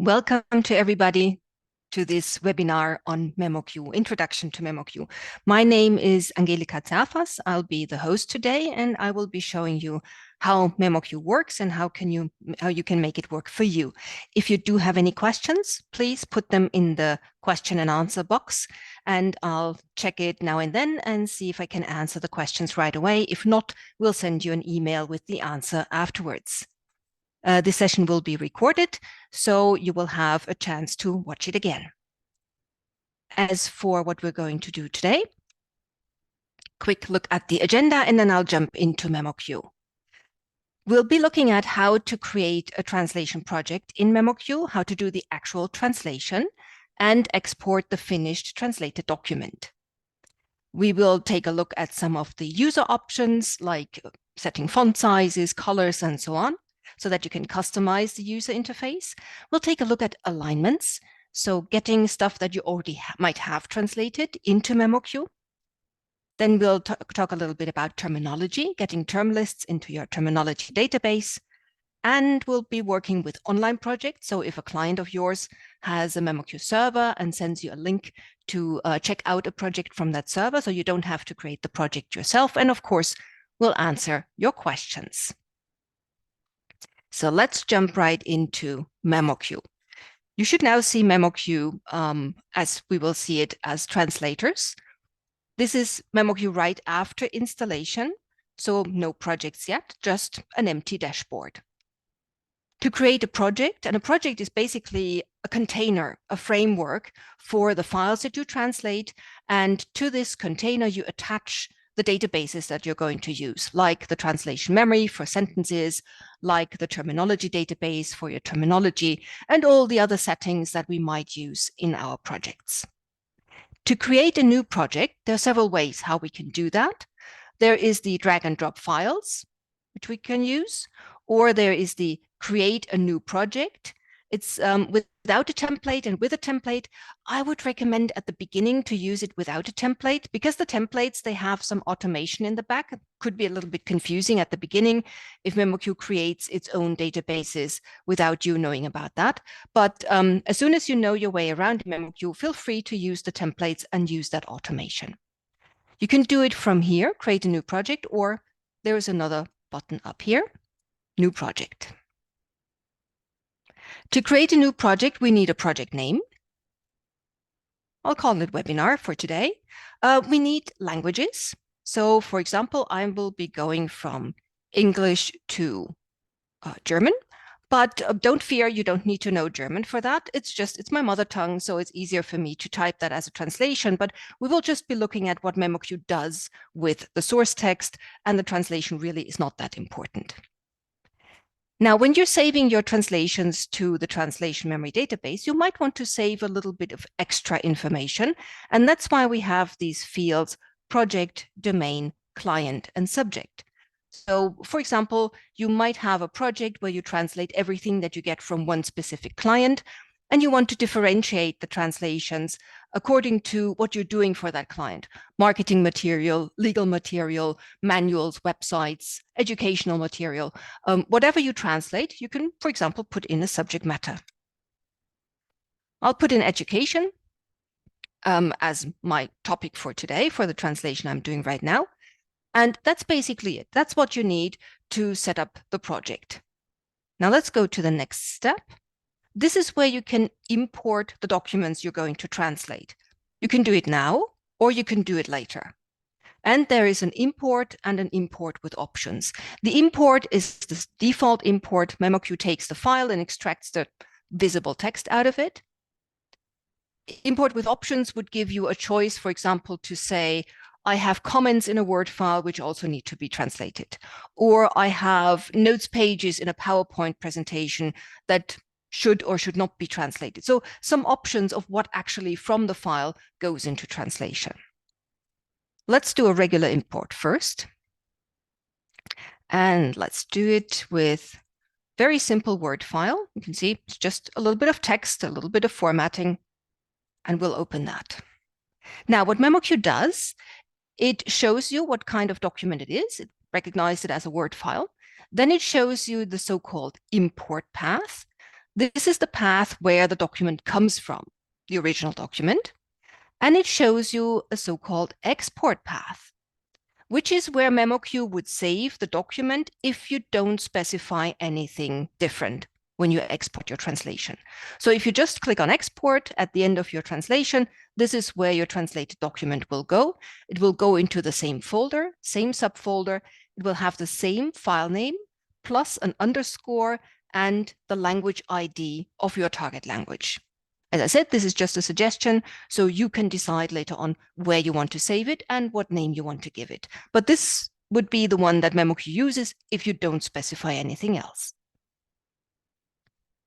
Welcome to everybody to this webinar on memoQ, Introduction to memoQ. My name is Angelika Zerfass. I'll be the host today, and I will be showing you how memoQ works and how you can make it work for you. If you do have any questions, please put them in the question and answer box, and I'll check it now and then and see if I can answer the questions right away. If not, we'll send you an email with the answer afterwards. This session will be recorded, so you will have a chance to watch it again. As for what we're going to do today, quick look at the agenda, and then I'll jump into memoQ. We'll be looking at how to create a translation project in memoQ, how to do the actual translation, and export the finished translated document. We will take a look at some of the user options, like setting font sizes, colors, and so on, so that you can customize the user interface. We'll take a look at alignments, so getting stuff that you already might have translated into memoQ. Then we'll talk a little bit about terminology, getting term lists into your terminology database. And we'll be working with online projects. So if a client of yours has a memoQ server and sends you a link to check out a project from that server, so you don't have to create the project yourself. And of course, we'll answer your questions. So let's jump right into memoQ. You should now see memoQ as we will see it as translators. This is memoQ right after installation. So no projects yet, just an empty dashboard. To create a project, and a project is basically a container, a framework for the files that you translate. And to this container, you attach the databases that you're going to use, like the translation memory for sentences, like the terminology database for your terminology, and all the other settings that we might use in our projects. To create a new project, there are several ways how we can do that. There is the drag and drop files, which we can use, or there is the create a new project. It's without a template and with a template. I would recommend at the beginning to use it without a template, because the templates, they have some automation in the back. It could be a little bit confusing at the beginning if memoQ creates its own databases without you knowing about that. But as soon as you know your way around memoQ, feel free to use the templates and use that automation. You can do it from here, create a new project, or there is another button up here, new project. To create a new project, we need a project name. I'll call it webinar for today. We need languages. So for example, I will be going from English to German, but don't fear, you don't need to know German for that. It's my mother tongue, so it's easier for me to type that as a translation, but we will just be looking at what memoQ does with the source text, and the translation really is not that important. Now, when you're saving your translations to the translation memory database, you might want to save a little bit of extra information. And that's why we have these fields: project, domain, client, and subject. So, for example, you might have a project where you translate everything that you get from one specific client, and you want to differentiate the translations according to what you're doing for that client: marketing material, legal material, manuals, websites, educational material. Whatever you translate, you can, for example, put in a subject matter. I'll put in education as my topic for today for the translation I'm doing right now. And that's basically it. That's what you need to set up the project. Now let's go to the next step. This is where you can import the documents you're going to translate. You can do it now, or you can do it later. And there is an import and an import with options. The import is the default import. memoQ takes the file and extracts the visible text out of it. Import with options would give you a choice, for example, to say, I have comments in a Word file which also need to be translated, or I have notes pages in a PowerPoint presentation that should or should not be translated. So some options of what actually from the file goes into translation. Let's do a regular import first. And let's do it with very simple Word file. You can see it's just a little bit of text, a little bit of formatting, and we'll open that. Now, what memoQ does, it shows you what kind of document it is. It recognizes it as a Word file. Then it shows you the so-called import path. This is the path where the document comes from, the original document, and it shows you a so-called export path, which is where memoQ would save the document if you don't specify anything different when you export your translation. So if you just click on export at the end of your translation, this is where your translated document will go. It will go into the same folder, same subfolder. It will have the same file name plus an underscore and the language ID of your target language. As I said, this is just a suggestion, so you can decide later on where you want to save it and what name you want to give it. But this would be the one that memoQ uses if you don't specify anything else.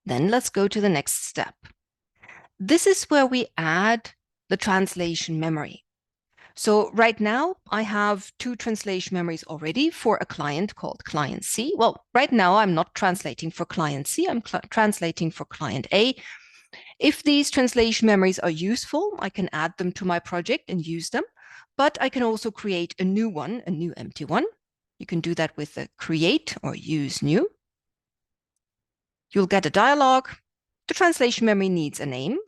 Then let's go to the next step. This is where we add the translation memory. So right now, I have 2 translation memories already for a client called client C. Well, right now, I'm not translating for client C, I'm translating for client A. If these translation memories are useful, I can add them to my project and use them, but I can also create a new one, a new empty one. You can do that with the create or use new. You'll get a dialog. The translation memory needs a name.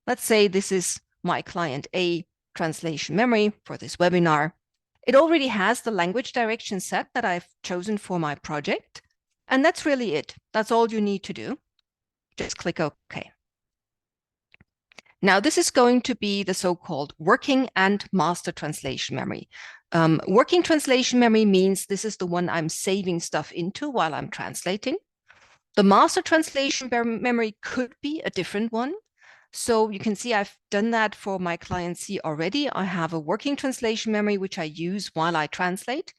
Let's say this is my client A translation memory for this webinar. It already has the language direction set that I've chosen for my project. And that's really it. That's all you need to do. Just click OK. Now, this is going to be the so-called working and master translation memory. Working translation memory means this is the one I'm saving stuff into while I'm translating. The master translation memory could be a different one. So you can see I've done that for my client C already. I have a working translation memory, which I use while I translate.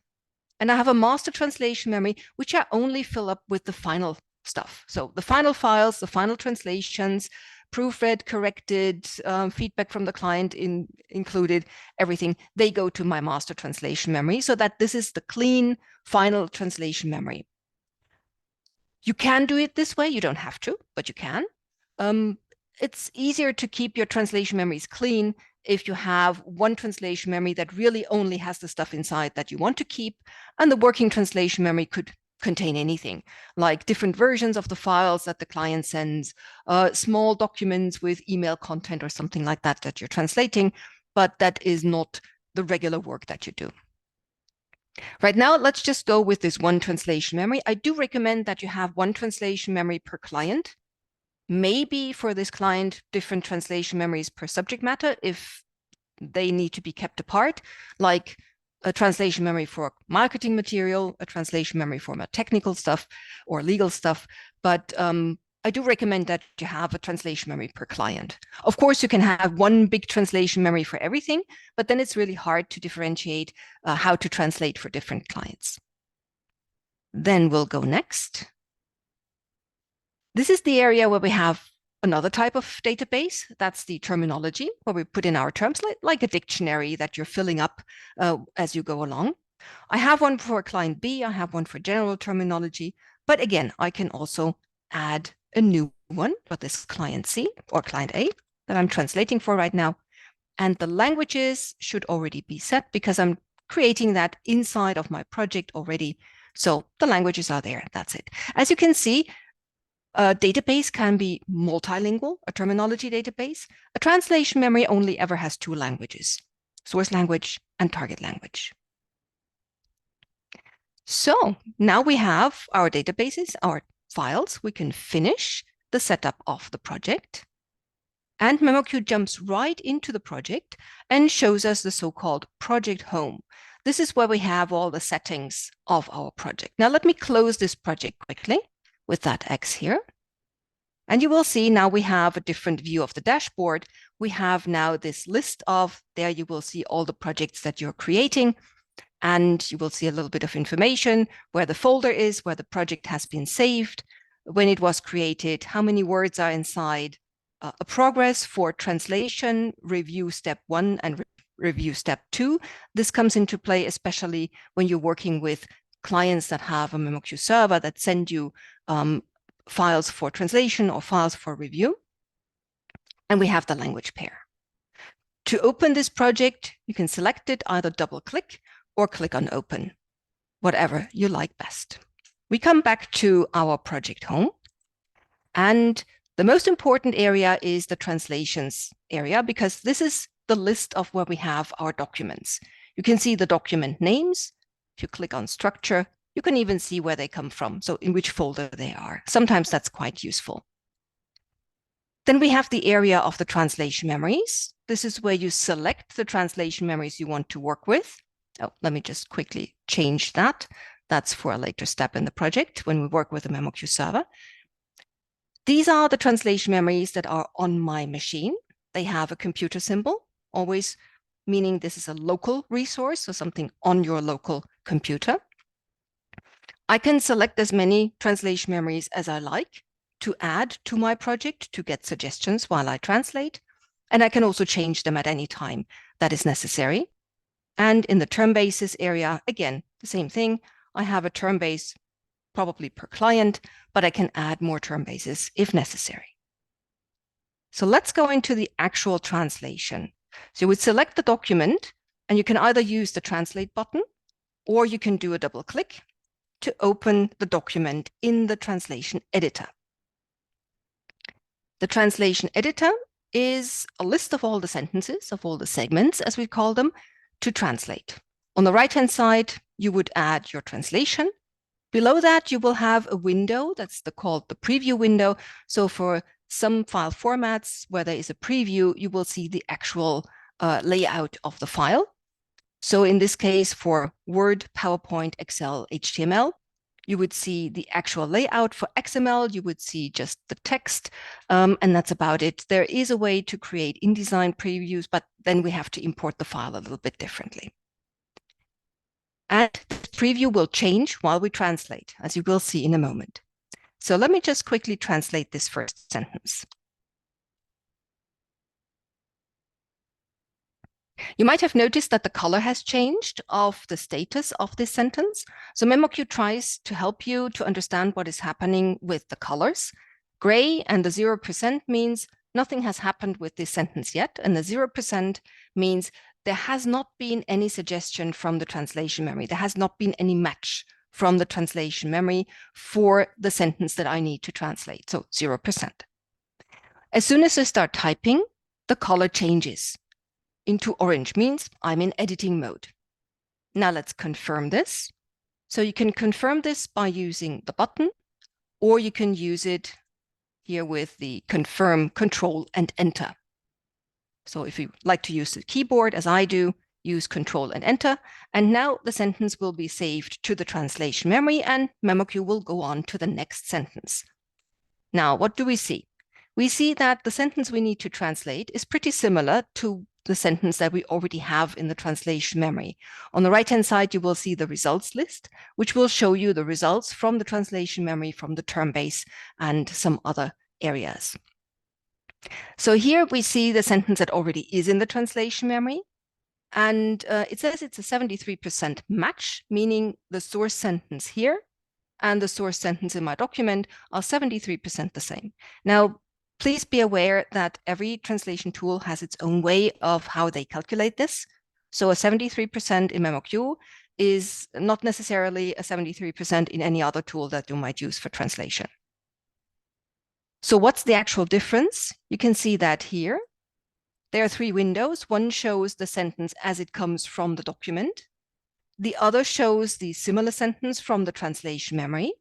And I have a master translation memory, which I only fill up with the final stuff. So the final files, the final translations, proofread, corrected, feedback from the client included, everything, they go to my master translation memory so that this is the clean final translation memory. You can do it this way. You don't have to, but you can. It's easier to keep your translation memories clean if you have one translation memory that really only has the stuff inside that you want to keep, and the working translation memory could contain anything, like different versions of the files that the client sends, small documents with email content or something like that that you're translating, but that is not the regular work that you do. Right now, let's just go with this one translation memory. I do recommend that you have one translation memory per client. Maybe for this client, different translation memories per subject matter if they need to be kept apart, like a translation memory for marketing material, a translation memory for more technical stuff or legal stuff. But I do recommend that you have a translation memory per client. Of course, you can have one big translation memory for everything, but then it's really hard to differentiate how to translate for different clients. Then we'll go next. This is the area where we have another type of database. That's the terminology, where we put in our terms, like a dictionary that you're filling up as you go along. I have one for client B, I have one for general terminology, but again, I can also add a new one for this client C or client A that I'm translating for right now. And the languages should already be set because I'm creating that inside of my project already. So the languages are there, that's it. As you can see, a database can be multilingual, a terminology database. A translation memory only ever has 2 languages, source language and target language. So now we have our databases, our files. We can finish the setup of the project. And memoQ jumps right into the project and shows us the so-called project home. This is where we have all the settings of our project. Now let me close this project quickly with that X here. And you will see now we have a different view of the dashboard. We have now this list of, there you will see all the projects that you're creating. And you will see a little bit of information, where the folder is, where the project has been saved, when it was created, how many words are inside, a progress for translation, review step 1 and review step 2. This comes into play especially when you're working with clients that have a memoQ server that send you files for translation or files for review. And we have the language pair. To open this project, you can select it, either double click or click on open, whatever you like best. We come back to our project home, and the most important area is the translations area, because this is the list of where we have our documents. You can see the document names. If you click on structure, you can even see where they come from, so in which folder they are. Sometimes that's quite useful. Then we have the area of the translation memories. This is where you select the translation memories you want to work with. Oh, let me just quickly change that. That's for a later step in the project when we work with the memoQ server. These are the translation memories that are on my machine. They have a computer symbol, always meaning this is a local resource, so something on your local computer. I can select as many translation memories as I like to add to my project to get suggestions while I translate. And I can also change them at any time that is necessary. And in the term bases area, again, the same thing. I have a term base probably per client, but I can add more term bases if necessary. So let's go into the actual translation. So you would select the document, and you can either use the translate button, or you can do a double click to open the document in the translation editor. The translation editor is a list of all the sentences, of all the segments, as we call them, to translate. On the right-hand side, you would add your translation. Below that, you will have a window that's called the preview window. So for some file formats where there is a preview, you will see the actual layout of the file. So in this case, for Word, PowerPoint, Excel, HTML, you would see the actual layout. For XML, you would see just the text, and that's about it. There is a way to create InDesign previews, but then we have to import the file a little bit differently. And the preview will change while we translate, as you will see in a moment. So let me just quickly translate this first sentence. You might have noticed that the color has changed of the status of this sentence. So memoQ tries to help you to understand what is happening with the colors. Gray and the 0% means nothing has happened with this sentence yet. And the 0% means there has not been any suggestion from the translation memory. There has not been any match from the translation memory for the sentence that I need to translate. So 0%. As soon as I start typing, the color changes into orange, means I'm in editing mode. Now let's confirm this. So you can confirm this by using the button, or you can use it here with the confirm, control, and enter. So if you like to use the keyboard, as I do, use control and enter. And now the sentence will be saved to the translation memory, and memoQ will go on to the next sentence. Now, what do we see? We see that the sentence we need to translate is pretty similar to the sentence that we already have in the translation memory. On the right-hand side, you will see the results list, which will show you the results from the translation memory, from the term base, and some other areas. So here we see the sentence that already is in the translation memory. And it says it's a 73% match, meaning the source sentence here and the source sentence in my document are 73% the same. Now, please be aware that every translation tool has its own way of how they calculate this. So a 73% in memoQ is not necessarily a 73% in any other tool that you might use for translation. So what's the actual difference? You can see that here. There are three windows. One shows the sentence as it comes from the document. The other shows the similar sentence from the translation memory.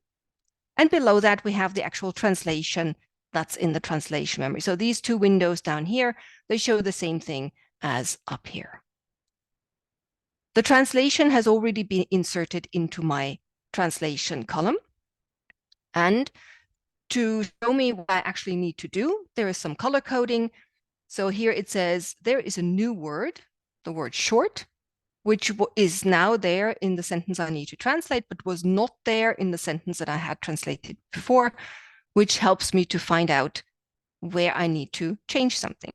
And below that, we have the actual translation that's in the translation memory. So these two windows down here, they show the same thing as up here. The translation has already been inserted into my translation column. And to show me what I actually need to do, there is some color coding. So here it says there is a new word, the word short, which is now there in the sentence I need to translate, but was not there in the sentence that I had translated before, which helps me to find out where I need to change something.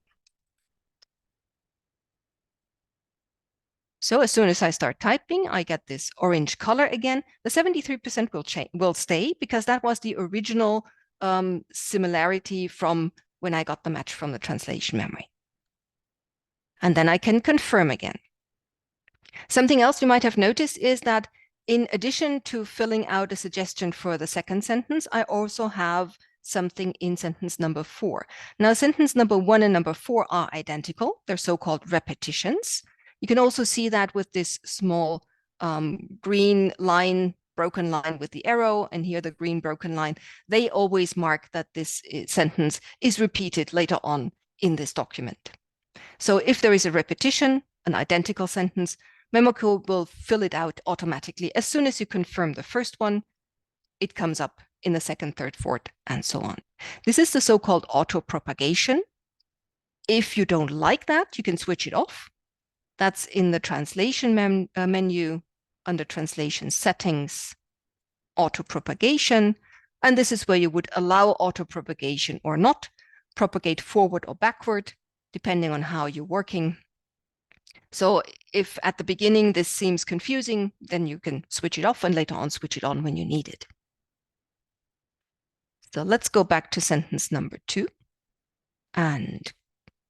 So as soon as I start typing, I get this orange color again. The 73% will stay because that was the original similarity from when I got the match from the translation memory. And then I can confirm again. Something else you might have noticed is that in addition to filling out a suggestion for the second sentence, I also have something in sentence number 4. Now, sentence number 1 and number 4 are identical. They're so-called repetitions. You can also see that with this small green line, broken line with the arrow, and here the green broken line. They always mark that this sentence is repeated later on in this document. So if there is a repetition, an identical sentence, memoQ will fill it out automatically. As soon as you confirm the first one, it comes up in the second, third, fourth, and so on. This is the so-called auto-propagation. If you don't like that, you can switch it off. That's in the translation menu under translation settings, auto-propagation. And this is where you would allow auto-propagation or not, propagate forward or backward, depending on how you're working. So if at the beginning this seems confusing, then you can switch it off and later on switch it on when you need it. So let's go back to sentence number 2 and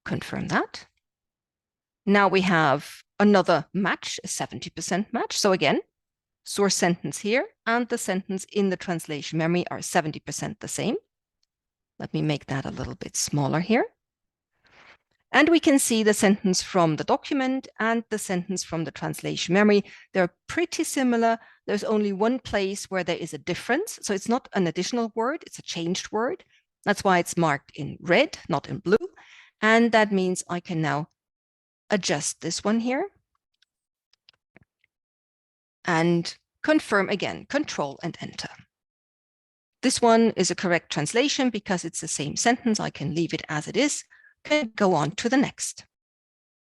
confirm that. Now we have another match, a 70% match. So again, source sentence here and the sentence in the translation memory are 70% the same. Let me make that a little bit smaller here. And we can see the sentence from the document and the sentence from the translation memory. They're pretty similar. There's only one place where there is a difference. So it's not an additional word, it's a changed word. That's why it's marked in red, not in blue. And that means I can now adjust this one here and confirm again, Control and Enter. This one is a correct translation because it's the same sentence. I can leave it as it is. Can go on to the next.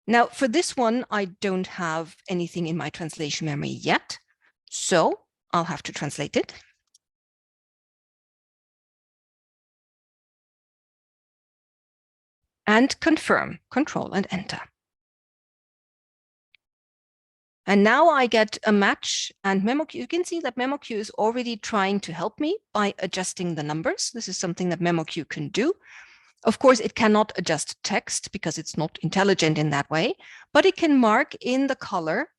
Now, for this one, I don't have anything in my translation memory yet, so I'll have to translate it. And confirm, Control and Enter. And now I get a match, and memoQ, you can see that memoQ is already trying to help me by adjusting the numbers. This is something that memoQ can do. Of course, it cannot adjust text because it's not intelligent in that way, but it can mark in the color,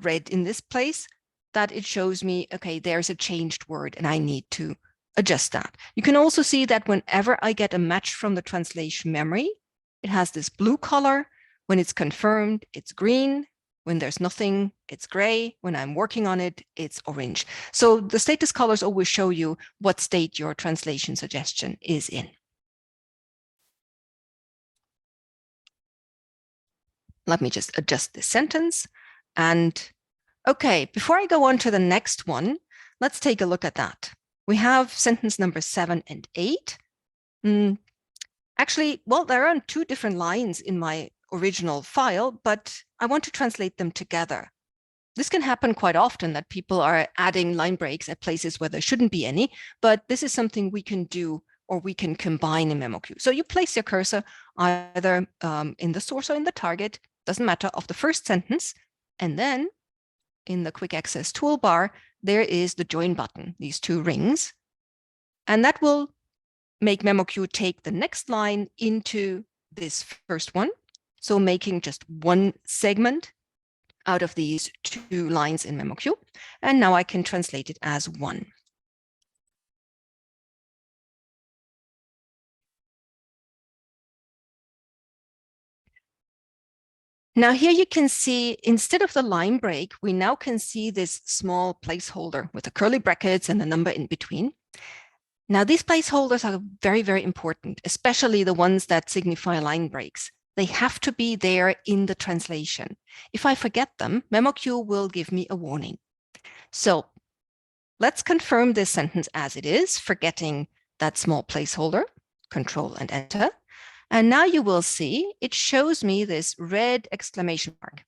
red in this place, that it shows me, okay, there's a changed word and I need to adjust that. You can also see that whenever I get a match from the translation memory, it has this blue color. When it's confirmed, it's green. When there's nothing, it's gray. When I'm working on it, it's orange. So the status colors always show you what state your translation suggestion is in. Let me just adjust this sentence. And okay, before I go on to the next one, let's take a look at that. We have sentence number 7 and 8. Actually, well, there are 2 different lines in my original file, but I want to translate them together. This can happen quite often, that people are adding line breaks at places where there shouldn't be any, but this is something we can do or we can combine in memoQ. So you place your cursor either in the source or in the target, doesn't matter, of the first sentence, and then in the quick access toolbar, there is the join button, these 2 rings, and that will make memoQ take the next line into this first one. So making just one segment out of these 2 lines in memoQ. And now I can translate it as 1. Now here you can see, instead of the line break, we now can see this small placeholder with the curly brackets and the number in between. Now these placeholders are very, very important, especially the ones that signify line breaks. They have to be there in the translation. If I forget them, memoQ will give me a warning. So let's confirm this sentence as it is, forgetting that small placeholder, Control and Enter. And now you will see it shows me this red exclamation mark.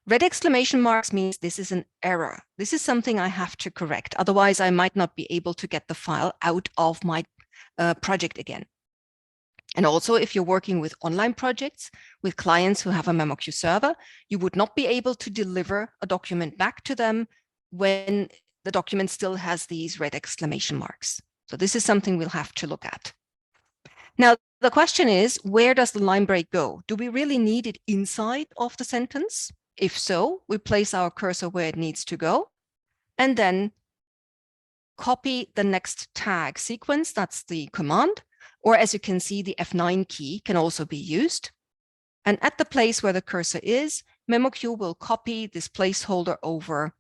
Red exclamation marks means this is an error. This is something I have to correct. Otherwise, I might not be able to get the file out of my project again. And also, if you're working with online projects, with clients who have a memoQ server, you would not be able to deliver a document back to them when the document still has these red exclamation marks. So this is something we'll have to look at. Now, the question is, where does the line break go? Do we really need it inside of the sentence? If so, we place our cursor where it needs to go. and then copy the next tag sequence. That's the command. Or as you can see, the F9 key can also be used. And at the place where the cursor is, memoQ will copy this placeholder over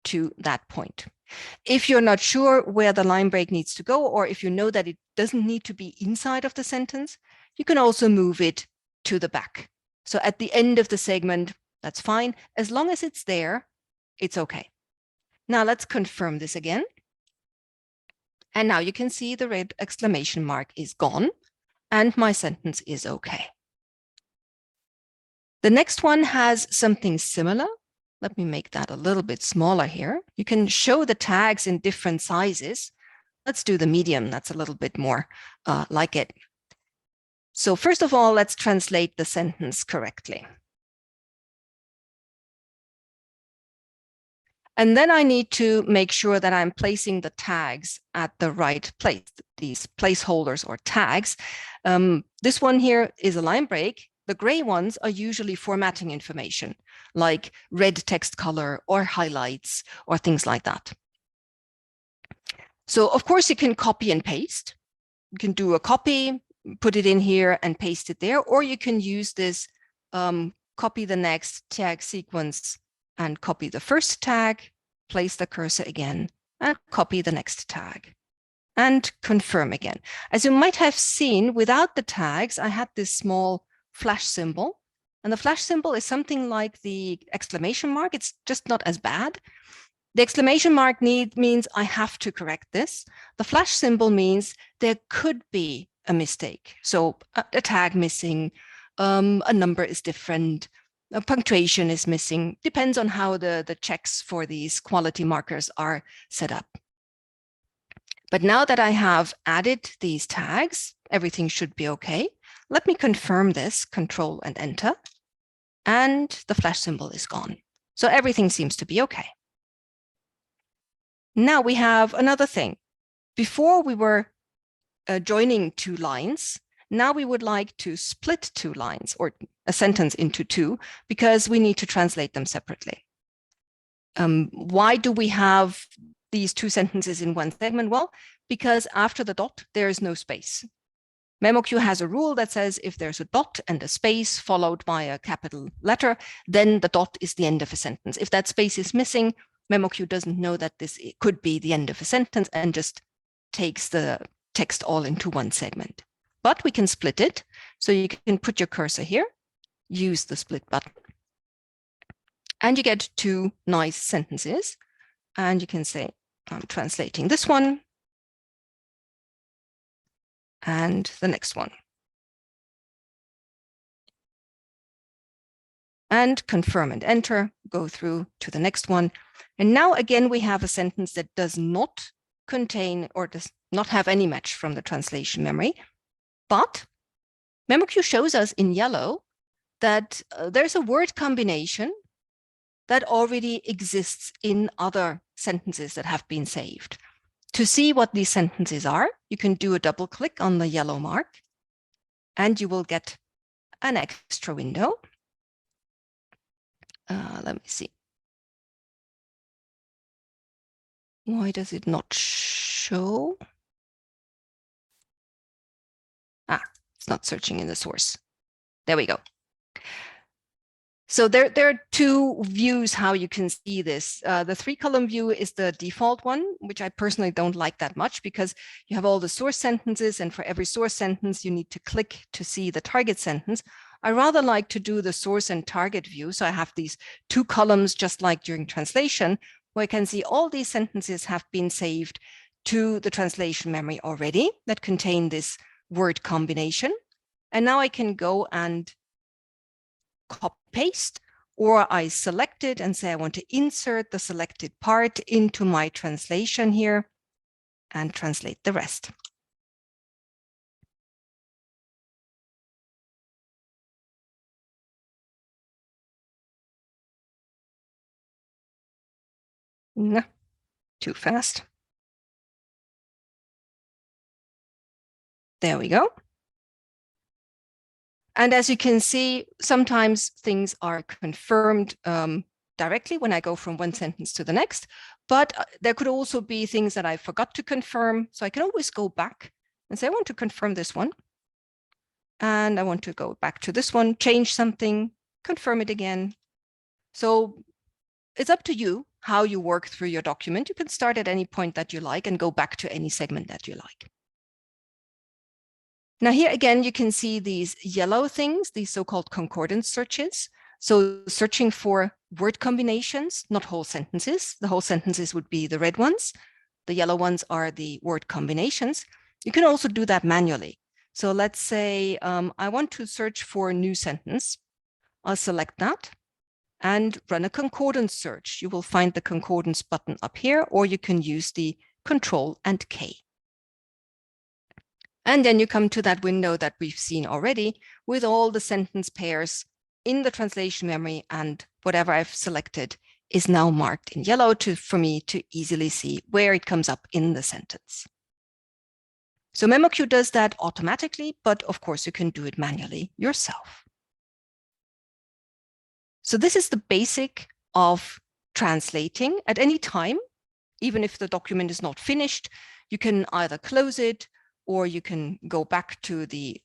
to that point. If you're not sure where the line break needs to go, or if you know that it doesn't need to be inside of the sentence, you can also move it to the back. So at the end of the segment, that's fine. As long as it's there, it's okay. Now let's confirm this again. And now you can see the red exclamation mark is gone and my sentence is okay. The next one has something similar. Let me make that a little bit smaller here. You can show the tags in different sizes. Let's do the medium. That's a little bit more like it. So first of all, let's translate the sentence correctly. And then I need to make sure that I'm placing the tags at the right place, these placeholders or tags. This one here is a line break. The gray ones are usually formatting information, like red text color or highlights or things like that. So of course you can copy and paste. You can do a copy, put it in here and paste it there, or you can use this copy the next tag sequence and copy the first tag, place the cursor again, and copy the next tag, and confirm again. As you might have seen, without the tags, I had this small flash symbol, and the flash symbol is something like the exclamation mark. It's just not as bad. The exclamation mark means I have to correct this. The flash symbol means there could be a mistake. So a tag missing, a number is different, a punctuation is missing, depends on how the checks for these quality markers are set up. But now that I have added these tags, everything should be okay. Let me confirm this, Control and Enter, and the flash symbol is gone. So everything seems to be okay. Now we have another thing. Before we were joining two lines, now we would like to split two lines or a sentence into two because we need to translate them separately. Why do we have these two sentences in one segment? Well, because after the dot, there is no space. memoQ has a rule that says if there's a dot and a space followed by a capital letter, then the dot is the end of a sentence. If that space is missing, memoQ doesn't know that this could be the end of a sentence and just takes the text all into one segment. But we can split it. So you can put your cursor here, use the split button, and you get two nice sentences. And you can say, I'm translating this one and the next one. And confirm and enter, go through to the next one. And now again, we have a sentence that does not contain or does not have any match from the translation memory. But memoQ shows us in yellow that there's a word combination that already exists in other sentences that have been saved. To see what these sentences are, you can do a double click on the yellow mark and you will get an extra window. Let me see. Why does it not show? It's not searching in the source. There we go. So there are two views how you can see this. The three-column view is the default one, which I personally don't like that much because you have all the source sentences, and for every source sentence, you need to click to see the target sentence. I rather like to do the source and target view. So I have these two columns, just like during translation, where I can see all these sentences have been saved to the translation memory already that contain this word combination. And now I can go and copy paste, or I select it and say I want to insert the selected part into my translation here and translate the rest. No, too fast. There we go. And as you can see, sometimes things are confirmed directly when I go from one sentence to the next, But there could also be things that I forgot to confirm. So I can always go back and say, I want to confirm this one. And I want to go back to this one, change something, confirm it again. So it's up to you how you work through your document. You can start at any point that you like and go back to any segment that you like. Now here again, you can see these yellow things, these so-called concordance searches. So searching for word combinations, not whole sentences. The whole sentences would be the red ones. The yellow ones are the word combinations. You can also do that manually. So let's say I want to search for a new sentence. I'll select that and run a concordance search. You will find the concordance button up here, or you can use the Control and K. And then you come to that window that we've seen already with all the sentence pairs in the translation memory, and whatever I've selected is now marked in yellow for me to easily see where it comes up in the sentence. So memoQ does that automatically, but of course you can do it manually yourself. So this is the basic of translating at any time. Even if the document is not finished, you can either close it or you can go back to the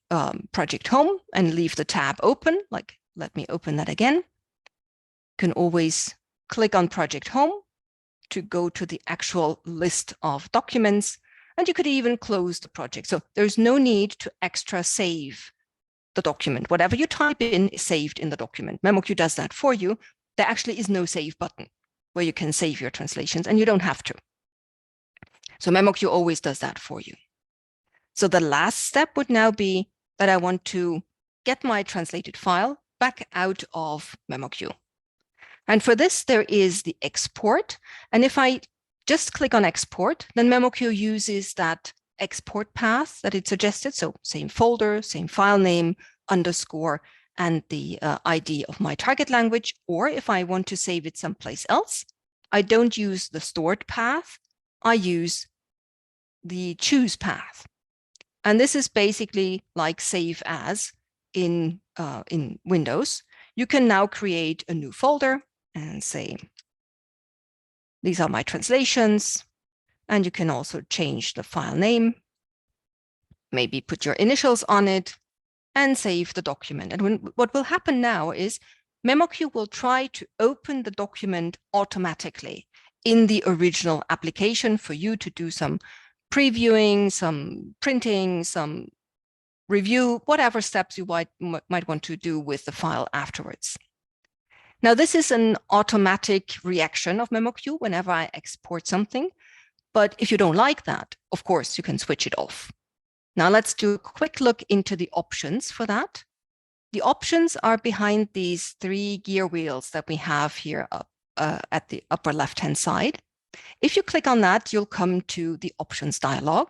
project home and leave the tab open. Like, let me open that again. You can always click on project home to go to the actual list of documents, and you could even close the project. So there's no need to extra save the document. Whatever you type in is saved in the document. memoQ does that for you. There actually is no save button where you can save your translations, and you don't have to. So memoQ always does that for you. So the last step would now be that I want to get my translated file back out of memoQ. And for this, there is the export. And if I just click on export, then memoQ uses that export path that it suggested. So same folder, same file name, underscore, and the ID of my target language. Or if I want to save it someplace else, I don't use the stored path. I use the choose path. And this is basically like save as in Windows. You can now create a new folder and say, these are my translations. And you can also change the file name, maybe put your initials on it, and save the document. And what will happen now is memoQ will try to open the document automatically in the original application for you to do some previewing, some printing, some review, whatever steps you might want to do with the file afterwards. Now, this is an automatic reaction of memoQ whenever I export something. But if you don't like that, of course, you can switch it off. Now, let's do a quick look into the options for that. The options are behind these 3 gear wheels that we have here up at the upper left-hand side. If you click on that, you'll come to the options dialog.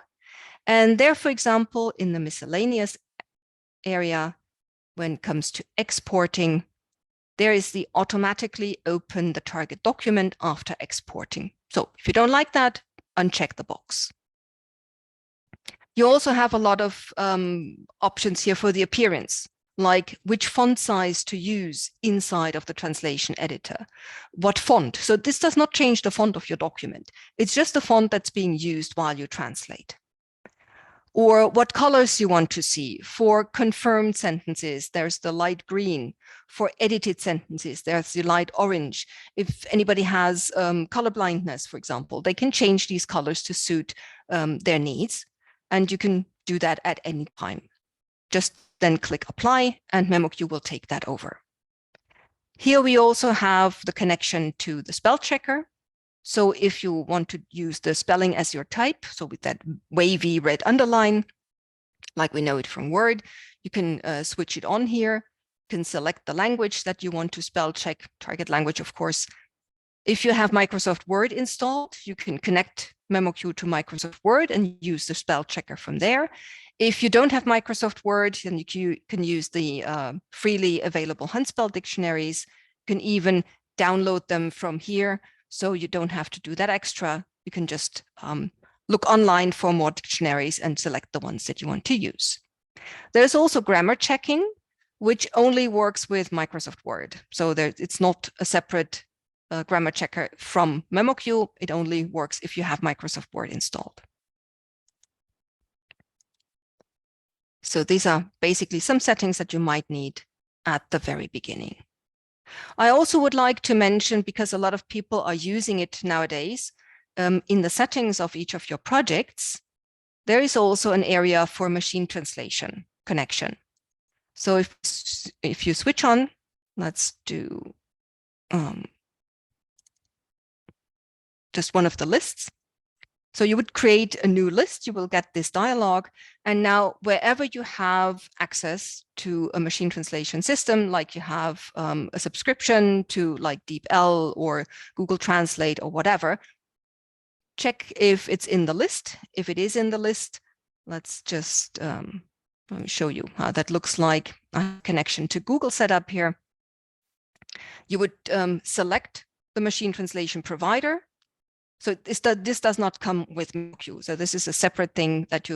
And there, for example, in the miscellaneous area, when it comes to exporting, there is the automatically open the target document after exporting. So if you don't like that, uncheck the box. You also have a lot of options here for the appearance, like which font size to use inside of the translation editor, what font. So this does not change the font of your document. It's just the font that's being used while you translate. Or what colors you want to see. For confirmed sentences, there's the light green. For edited sentences, there's the light orange. If anybody has color blindness, for example, they can change these colors to suit their needs. And you can do that at any time. Just then click apply and memoQ will take that over. Here we also have the connection to the spell checker. So if you want to use the spelling as your type, so with that wavy red underline, like we know it from Word, you can switch it on here. You can select the language that you want to spell check, target language, of course. If you have Microsoft Word installed, you can connect memoQ to Microsoft Word and use the spell checker from there. If you don't have Microsoft Word, then you can use the freely available Hunspell dictionaries. You can even download them from here, so you don't have to do that extra. You can just look online for more dictionaries and select the ones that you want to use. There's also grammar checking, which only works with Microsoft Word. So it's not a separate grammar checker from memoQ. It only works if you have Microsoft Word installed. So these are basically some settings that you might need at the very beginning. I also would like to mention, because a lot of people are using it nowadays, in the settings of each of your projects, there is also an area for machine translation connection. So if you switch on, let's do just one of the lists. So you would create a new list, you will get this dialog. And now wherever you have access to a machine translation system, like you have a subscription to like DeepL or Google Translate or whatever, check if it's in the list. If it is in the list, let's just let me show you how that looks like. I have a connection to Google set up here. You would select the machine translation provider. So this does not come with memoQ. So this is a separate thing that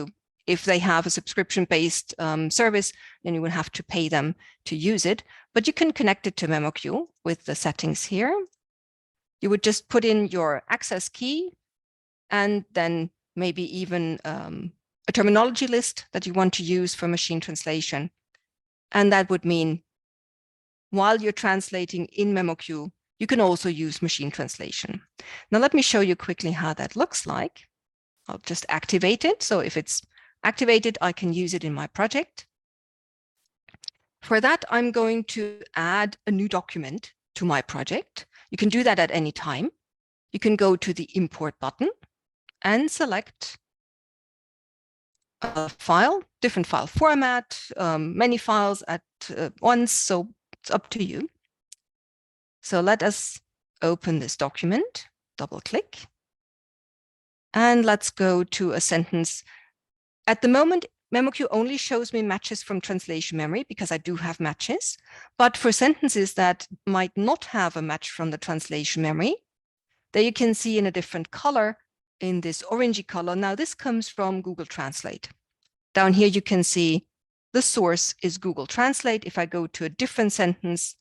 if they have a subscription-based service, then you would have to pay them to use it. But you can connect it to memoQ with the settings here. You would just put in your access key and then maybe even a terminology list that you want to use for machine translation. And that would mean while you're translating in memoQ, you can also use machine translation. Now, let me show you quickly how that looks like. I'll just activate it. So if it's activated, I can use it in my project. For that, I'm going to add a new document to my project. You can do that at any time. You can go to the import button and select a file, different file format, many files at once. So it's up to you. So let us open this document, double click, and let's go to a sentence. At the moment, memoQ only shows me matches from translation memory because I do have matches. But for sentences that might not have a match from the translation memory, there you can see in a different color, in this orangey color. Now this comes from Google Translate. Down here you can see the source is Google Translate. If I go to a different sentence,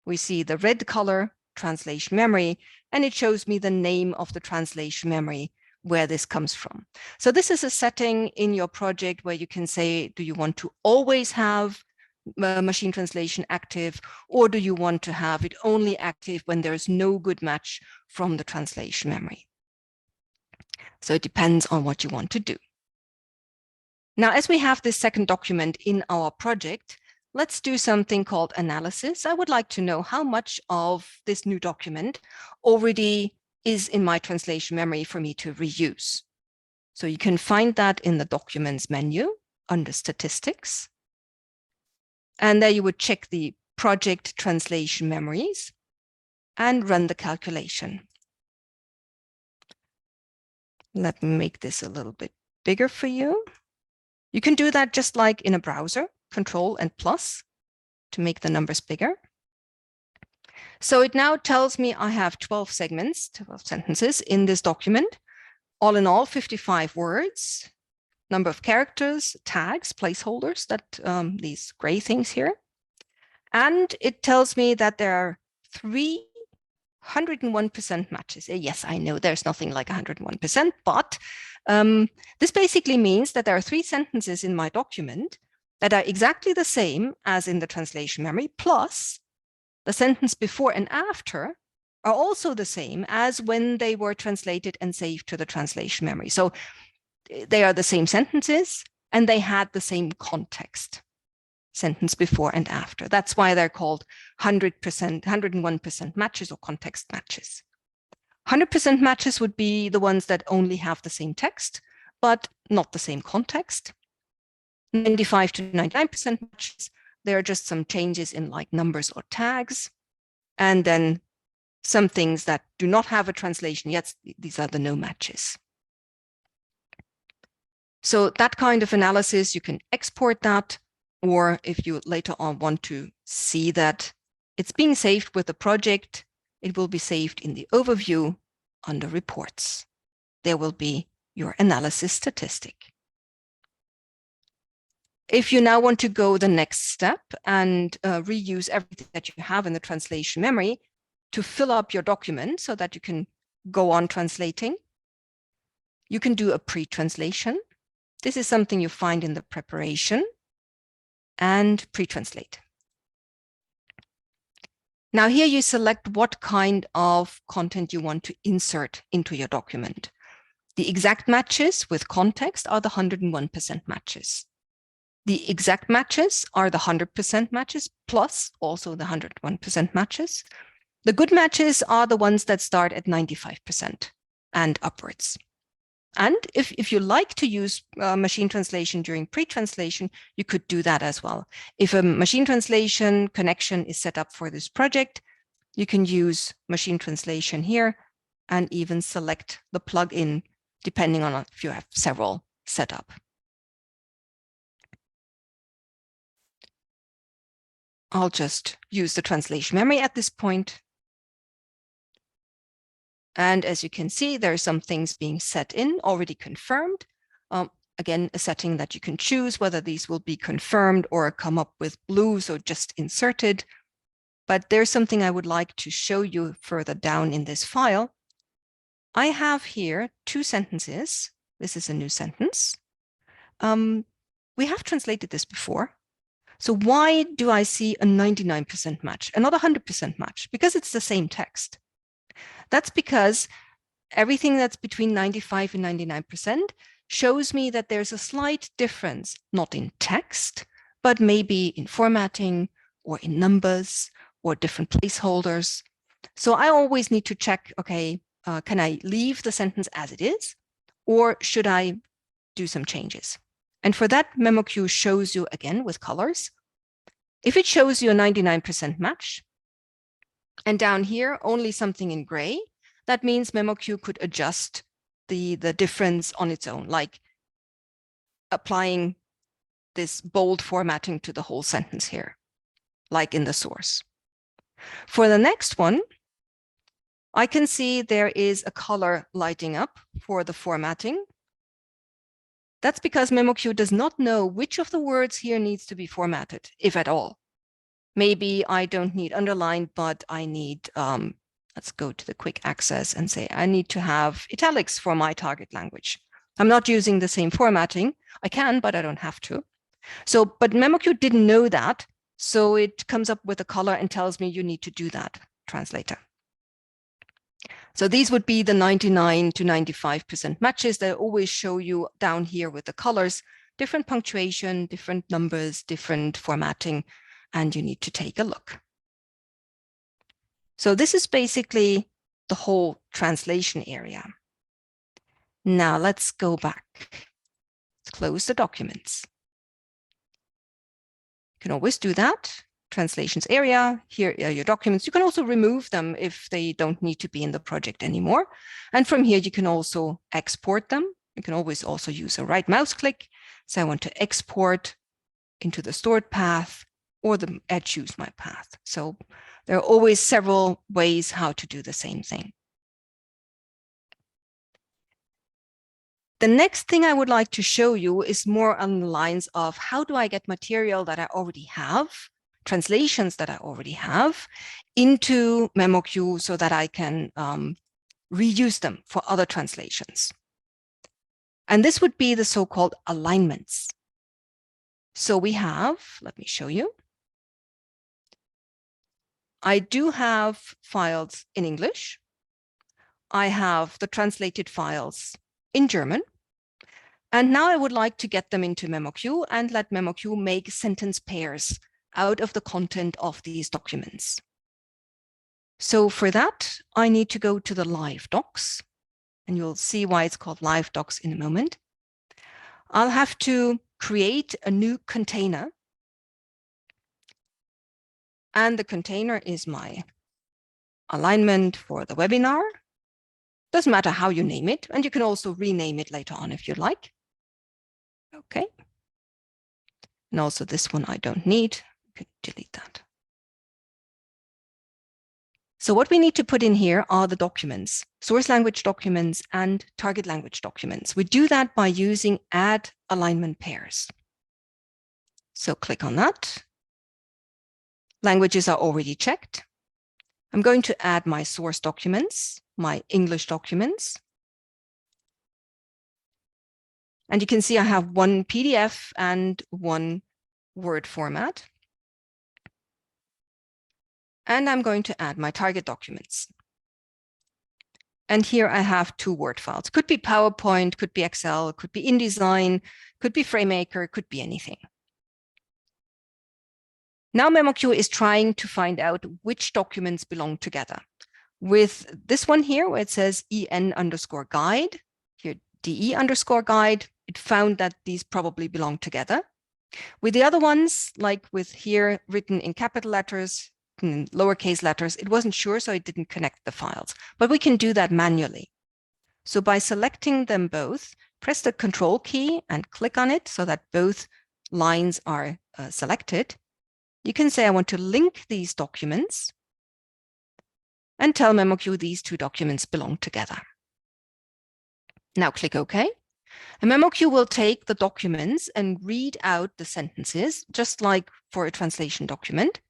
we see the red color, translation memory, and it shows me the name of the translation memory where this comes from. So this is a setting in your project where you can say, do you want to always have machine translation active, or do you want to have it only active when there is no good match from the translation memory? So it depends on what you want to do. Now, as we have this second document in our project, let's do something called analysis. I would like to know how much of this new document already is in my translation memory for me to reuse. So you can find that in the Documents menu under Statistics. And there you would check the project translation memories and run the calculation. Let me make this a little bit bigger for you. You can do that just like in a browser, Control and plus to make the numbers bigger. So it now tells me I have 12 segments, 12 sentences in this document. All in all, 55 words, number of characters, tags, placeholders, that these gray things here. And it tells me that there are 301% matches. Yes, I know there's nothing like 101%, but this basically means that there are 3 sentences in my document that are exactly the same as in the translation memory, plus the sentence before and after are also the same as when they were translated and saved to the translation memory. So they are the same sentences and they had the same context, sentence before and after. That's why they're called 100%, 101% matches or context matches. 100% matches would be the ones that only have the same text, but not the same context. 95 to 99% matches, there are just some changes in like numbers or tags. And then some things that do not have a translation yet, these are the no matches. So that kind of analysis, you can export that, or if you later on want to see that it's being saved with the project, it will be saved in the overview under reports. There will be your analysis statistic. If you now want to go the next step and reuse everything that you have in the translation memory, to fill up your document so that you can go on translating. You can do a pre-translation. This is something you find in the preparation, and pre-translate. Now here you select what kind of content you want to insert into your document. The exact matches with context are the 101% matches. The exact matches are the 100% matches, plus also the 101% matches. The good matches are the ones that start at 95% and upwards. And if you like to use machine translation during pre-translation, you could do that as well. If a machine translation connection is set up for this project, you can use machine translation here and even select the plugin depending on if you have several set up. I'll just use the translation memory at this point. And as you can see, there are some things being set in, already confirmed. Again, a setting that you can choose whether these will be confirmed or come up with blue, so just inserted. But there's something I would like to show you further down in this file. I have here 2 sentences. This is a new sentence. We have translated this before. So why do I see a 99% match and not a 100% match? Because it's the same text. That's because everything that's between 95 and 99% shows me that there's a slight difference, not in text, but maybe in formatting or in numbers or different placeholders. So I always need to check, okay, can I leave the sentence as it is, or should I do some changes? And for that, memoQ shows you again with colors. If it shows you a 99% match, and down here, only something in gray, that means memoQ could adjust the difference on its own, like applying this bold formatting to the whole sentence here, like in the source. For the next one, I can see there is a color lighting up for the formatting. That's because memoQ does not know which of the words here needs to be formatted, if at all. Maybe I don't need underlined, but I need, let's go to the quick access and say, I need to have italics for my target language. I'm not using the same formatting. I can, but I don't have to. So, but memoQ didn't know that. So it comes up with a color and tells me you need to do that, translator. So these would be the 99 to 95% matches that always show you down here with the colors, different punctuation, different numbers, different formatting, and you need to take a look. So this is basically the whole translation area. Now let's go back. Let's close the documents. You can always do that. Translations area, here are your documents. You can also remove them if they don't need to be in the project anymore. And from here, you can also export them. You can always also use a right mouse click. So I want to export into the stored path, or I choose my path. So there are always several ways how to do the same thing. The next thing I would like to show you is more on the lines of how do I get material that I already have, translations that I already have, into memoQ so that I can reuse them for other translations. And this would be the so-called alignments. So we have, let me show you. I do have files in English. I have the translated files in German. And now I would like to get them into memoQ and let memoQ make sentence pairs out of the content of these documents. So for that, I need to go to the live docs, and you'll see why it's called live docs in a moment. I'll have to create a new container. And the container is my alignment for the webinar. Doesn't matter how you name it, and you can also rename it later on if you like. Okay. And also this one I don't need. You can delete that. So what we need to put in here are the documents, source language documents and target language documents. We do that by using add alignment pairs. So click on that. Languages are already checked. I'm going to add my source documents, my English documents. And you can see I have one PDF and one Word format. And I'm going to add my target documents. And here I have two Word files. Could be PowerPoint, could be Excel, could be InDesign, could be FrameMaker, could be anything. Now memoQ is trying to find out which documents belong together. With this one here, where it says en_guide, here de_guide, it found that these probably belong together. With the other ones, like with here written in capital letters, in lowercase letters, it wasn't sure, so it didn't connect the files. But we can do that manually. So by selecting them both, press the Control key and click on it so that both lines are selected. You can say, I want to link these documents and tell memoQ these two documents belong together. Now click OK. And memoQ will take the documents and read out the sentences, just like for a translation document,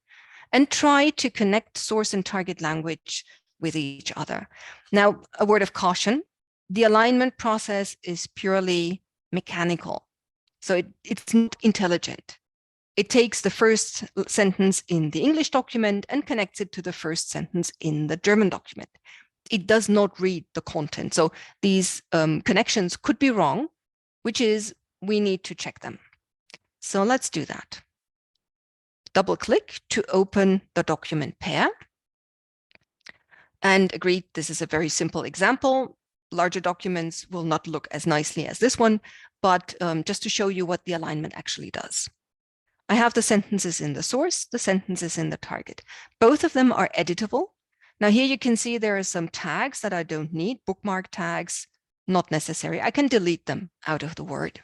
and try to connect source and target language with each other. Now, a word of caution, the alignment process is purely mechanical. So it's not intelligent. It takes the first sentence in the English document and connects it to the first sentence in the German document. It does not read the content. So these connections could be wrong, which is we need to check them. So let's do that. Double click to open the document pair. And agree, this is a very simple example. Larger documents will not look as nicely as this one, but just to show you what the alignment actually does. I have the sentences in the source, the sentences in the target. Both of them are editable. Now here you can see there are some tags that I don't need, bookmark tags, not necessary. I can delete them out of the Word.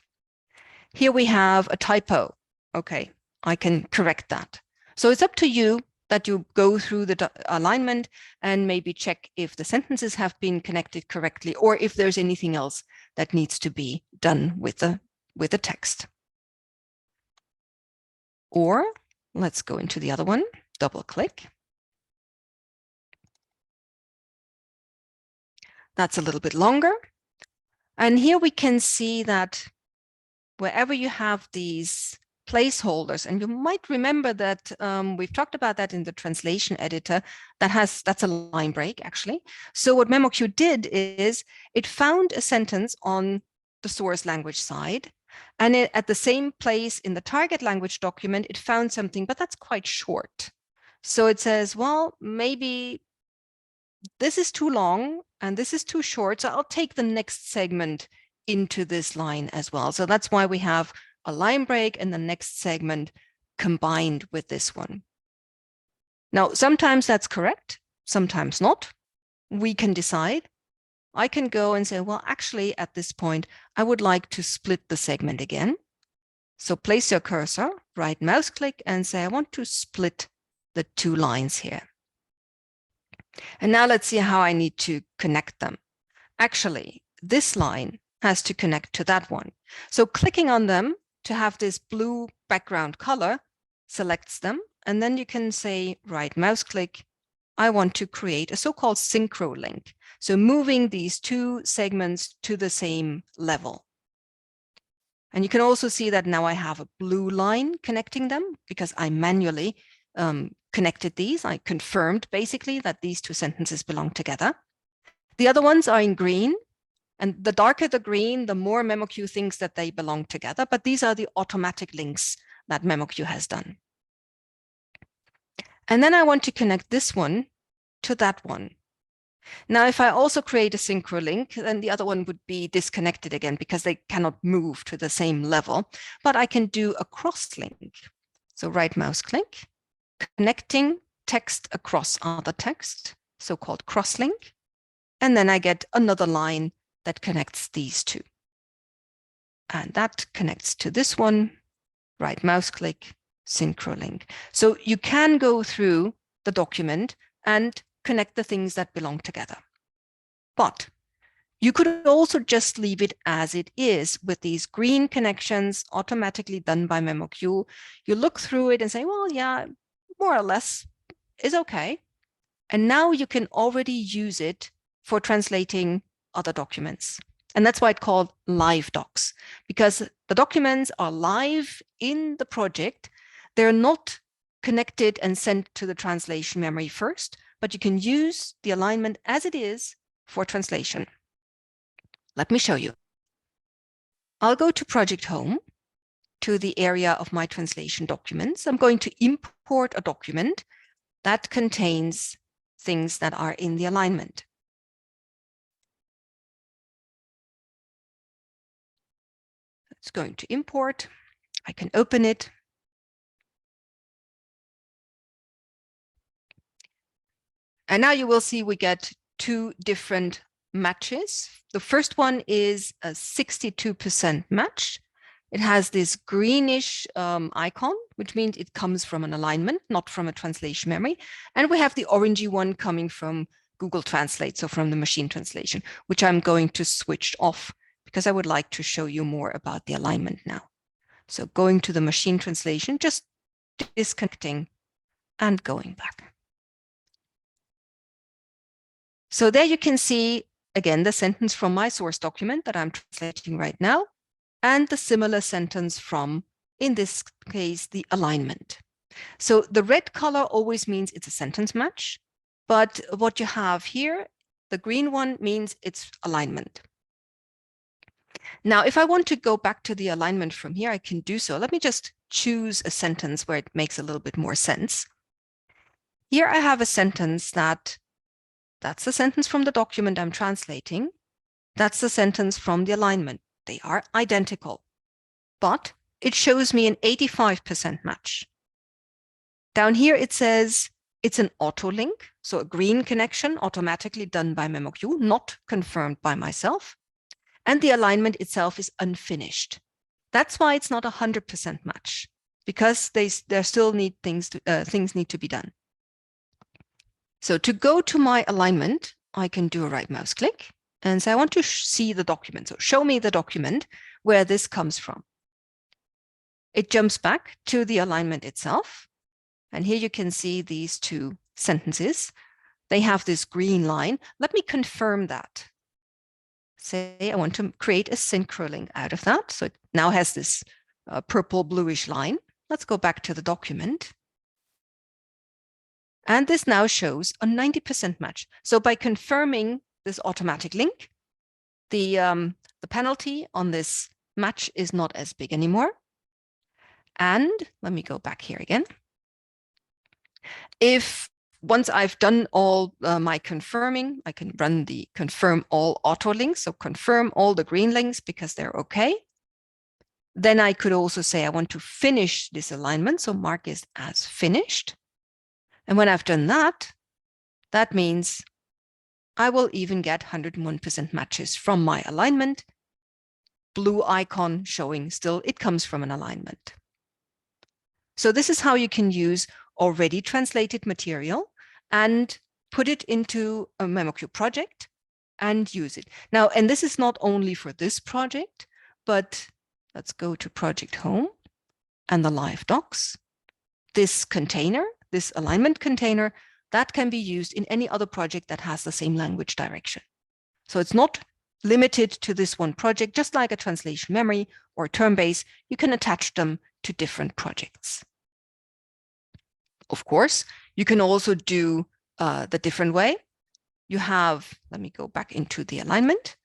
Here we have a typo. Okay, I can correct that. So it's up to you that you go through the alignment and maybe check if the sentences have been connected correctly or if there's anything else that needs to be done with the text. Or let's go into the other one, double click. That's a little bit longer. And here we can see that wherever you have these placeholders, and you might remember that we've talked about that in the translation editor, that's a line break actually. So what memoQ did is it found a sentence on the source language side, and at the same place in the target language document, it found something, but that's quite short. So it says, well, maybe this is too long and this is too short, so I'll take the next segment into this line as well. So that's why we have a line break and the next segment combined with this one. Now, sometimes that's correct, sometimes not. We can decide. I can go and say, well, actually, at this point, I would like to split the segment again. So place your cursor, right mouse click, and say, I want to split the two lines here. And now let's see how I need to connect them. Actually, this line has to connect to that one. So clicking on them to have this blue background color selects them. And then you can say, right mouse click, I want to create a so-called synchro link. So moving these two segments to the same level. And you can also see that now I have a blue line connecting them because I manually connected these. I confirmed basically that these two sentences belong together. The other ones are in green, and the darker the green, the more memoQ thinks that they belong together, but these are the automatic links that memoQ has done. And then I want to connect this one to that one. Now, if I also create a synchro link, then the other one would be disconnected again because they cannot move to the same level, but I can do a cross link. So right mouse click, connecting text across other text, so-called cross link. And then I get another line that connects these two. And that connects to this one, right mouse click, synchro link. So you can go through the document and connect the things that belong together. But you could also just leave it as it is with these green connections automatically done by memoQ. You look through it and say, well, yeah, more or less is okay. And now you can already use it for translating other documents. And that's why it's called live docs, because the documents are live in the project. They're not connected and sent to the translation memory first, but you can use the alignment as it is for translation. Let me show you. I'll go to Project Home, to the area of my translation documents. I'm going to import a document that contains things that are in the alignment. It's going to import. I can open it. And now you will see we get two different matches. The first one is a 62% match. It has this greenish icon, which means it comes from an alignment, not from a translation memory. And we have the orangey one coming from Google Translate, so from the machine translation, which I'm going to switch off because I would like to show you more about the alignment now. So going to the machine translation, just disconnecting and going back. So there you can see, again, the sentence from my source document that I'm translating right now, and the similar sentence from, in this case, the alignment. So the red color always means it's a sentence match, but what you have here, the green one means it's alignment. Now, if I want to go back to the alignment from here, I can do so. Let me just choose a sentence where it makes a little bit more sense. Here I have a sentence that's the sentence from the document I'm translating. That's the sentence from the alignment. They are identical, but it shows me an 85% match. Down here, it says it's an auto link, so a green connection automatically done by memoQ, not confirmed by myself. And the alignment itself is unfinished. That's why it's not a 100% match, because there still need things need to be done. So to go to my alignment, I can do a right mouse click and say I want to see the document. So show me the document where this comes from. It jumps back to the alignment itself. And here you can see these two sentences. They have this green line. Let me confirm that. Say I want to create a synchro link out of that. So it now has this purple bluish line. Let's go back to the document. And this now shows a 90% match. So by confirming this automatic link, the penalty on this match is not as big anymore. And let me go back here again. If once I've done all my confirming, I can run the confirm all auto links. So confirm all the green links because they're okay. Then I could also say I want to finish this alignment. So mark it as finished. And when I've done that, that means I will even get 101% matches from my alignment. Blue icon showing still it comes from an alignment. So this is how you can use already translated material and put it into a memoQ project and use it. Now, and this is not only for this project, but let's go to Project Home and the live docs. This container, this alignment container, that can be used in any other project that has the same language direction. So it's not limited to this one project, just like a translation memory or term base, you can attach them to different projects. Of course, you can also do the different way. You have, let me go back into the alignment.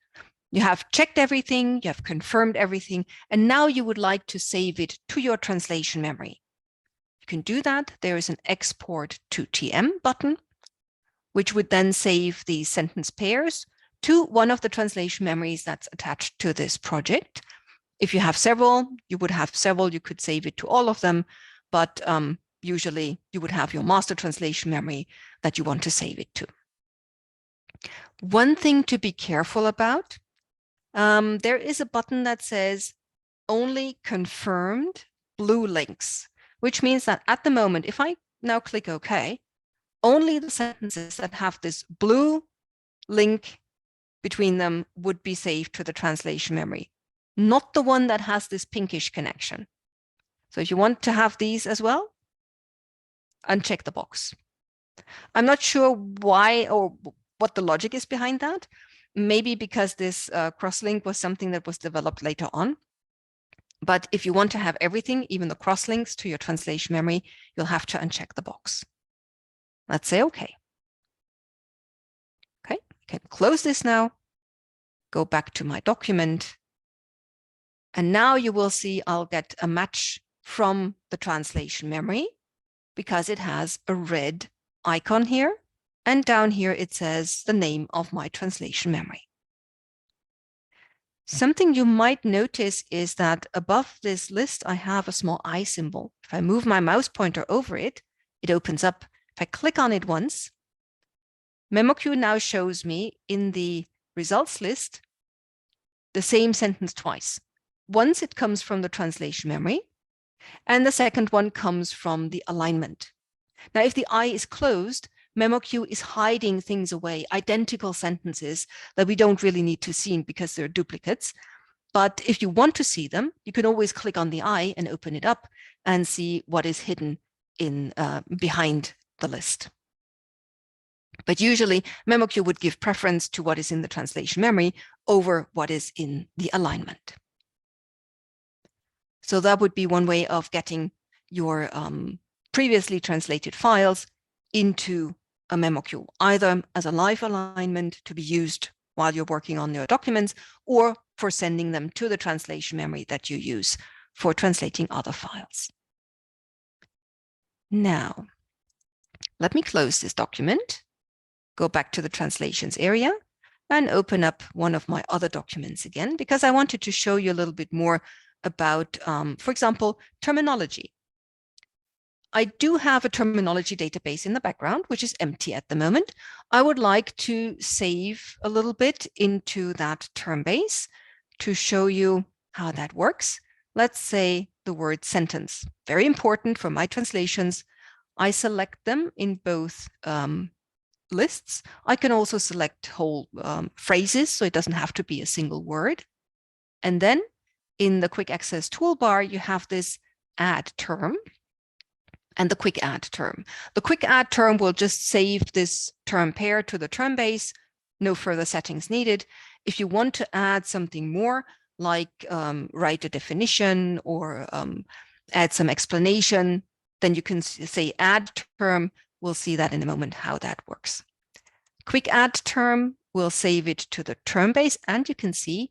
You have checked everything, you have confirmed everything, and now you would like to save it to your translation memory. You can do that. There is an export to TM button, which would then save the sentence pairs to one of the translation memories that's attached to this project. If you have several, you would have several. You could save it to all of them, but usually you would have your master translation memory that you want to save it to. One thing to be careful about, there is a button that says only confirmed blue links, which means that at the moment, if I now click OK, only the sentences that have this blue link between them would be saved to the translation memory, not the one that has this pinkish connection. So if you want to have these as well, uncheck the box. I'm not sure why or what the logic is behind that. Maybe because this crosslink was something that was developed later on. But if you want to have everything, even the crosslinks to your translation memory, you'll have to uncheck the box. Let's say OK. Okay, I can close this now, go back to my document. And now you will see I'll get a match from the translation memory because it has a red icon here. And down here, it says the name of my translation memory. Something you might notice is that above this list, I have a small eye symbol. If I move my mouse pointer over it, it opens up. If I click on it once, memoQ now shows me in the results list the same sentence twice. Once it comes from the translation memory, and the second one comes from the alignment. Now, if the eye is closed, memoQ is hiding things away, identical sentences that we don't really need to see because they're duplicates. But if you want to see them, you can always click on the eye and open it up and see what is hidden in behind the list. But usually, memoQ would give preference to what is in the translation memory over what is in the alignment. So that would be one way of getting your previously translated files into a memoQ, either as a live alignment to be used while you're working on your documents, or for sending them to the translation memory that you use for translating other files. Now, let me close this document, go back to the translations area, and open up one of my other documents again, because I wanted to show you a little bit more about, for example, terminology. I do have a terminology database in the background, which is empty at the moment. I would like to save a little bit into that term base to show you how that works. Let's say the word sentence. Very important for my translations. I select them in both lists. I can also select whole phrases, so it doesn't have to be a single word. And then in the quick access toolbar, you have this add term and the quick add term. The quick add term will just save this term pair to the term base, no further settings needed. If you want to add something more, like write a definition or add some explanation, then you can say add term. We'll see that in a moment how that works. Quick add term will save it to the term base, and you can see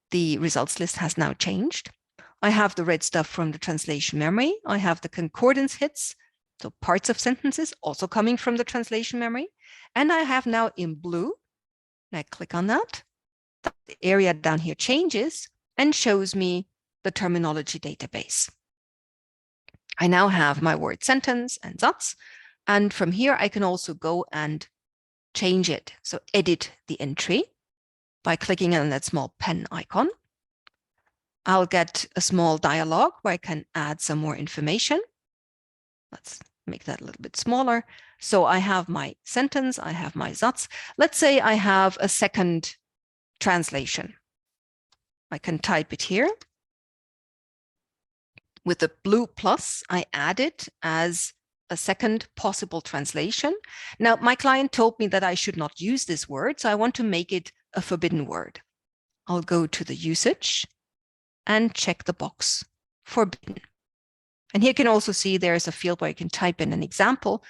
the results list has now changed. I have the red stuff from the translation memory. I have the concordance hits, so parts of sentences also coming from the translation memory. And I have now in blue, and I click on that, the area down here changes and shows me the terminology database. I now have my word sentence and Satz, and from here I can also go and change it. So edit the entry by clicking on that small pen icon. I'll get a small dialog where I can add some more information. Let's make that a little bit smaller. So I have my sentence, I have my Satz. Let's say I have a second translation. I can type it here. With the blue plus, I add it as a second possible translation. Now, my client told me that I should not use this word, so I want to make it a forbidden word. I'll go to the usage and check the box forbidden. And here you can also see there's a field where you can type in an example.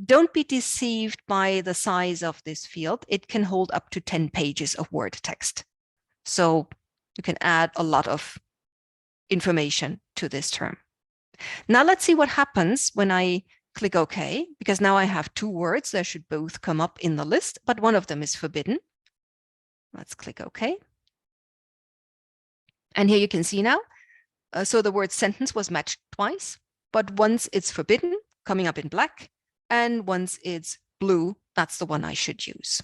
Don't be deceived by the size of this field. It can hold up to 10 pages of word text. So you can add a lot of information to this term. Now let's see what happens when I click OK, because now I have two words that should both come up in the list, but one of them is forbidden. Let's click OK. And here you can see now, so the word sentence was matched twice, but once it's forbidden, coming up in black, and once it's blue, that's the one I should use.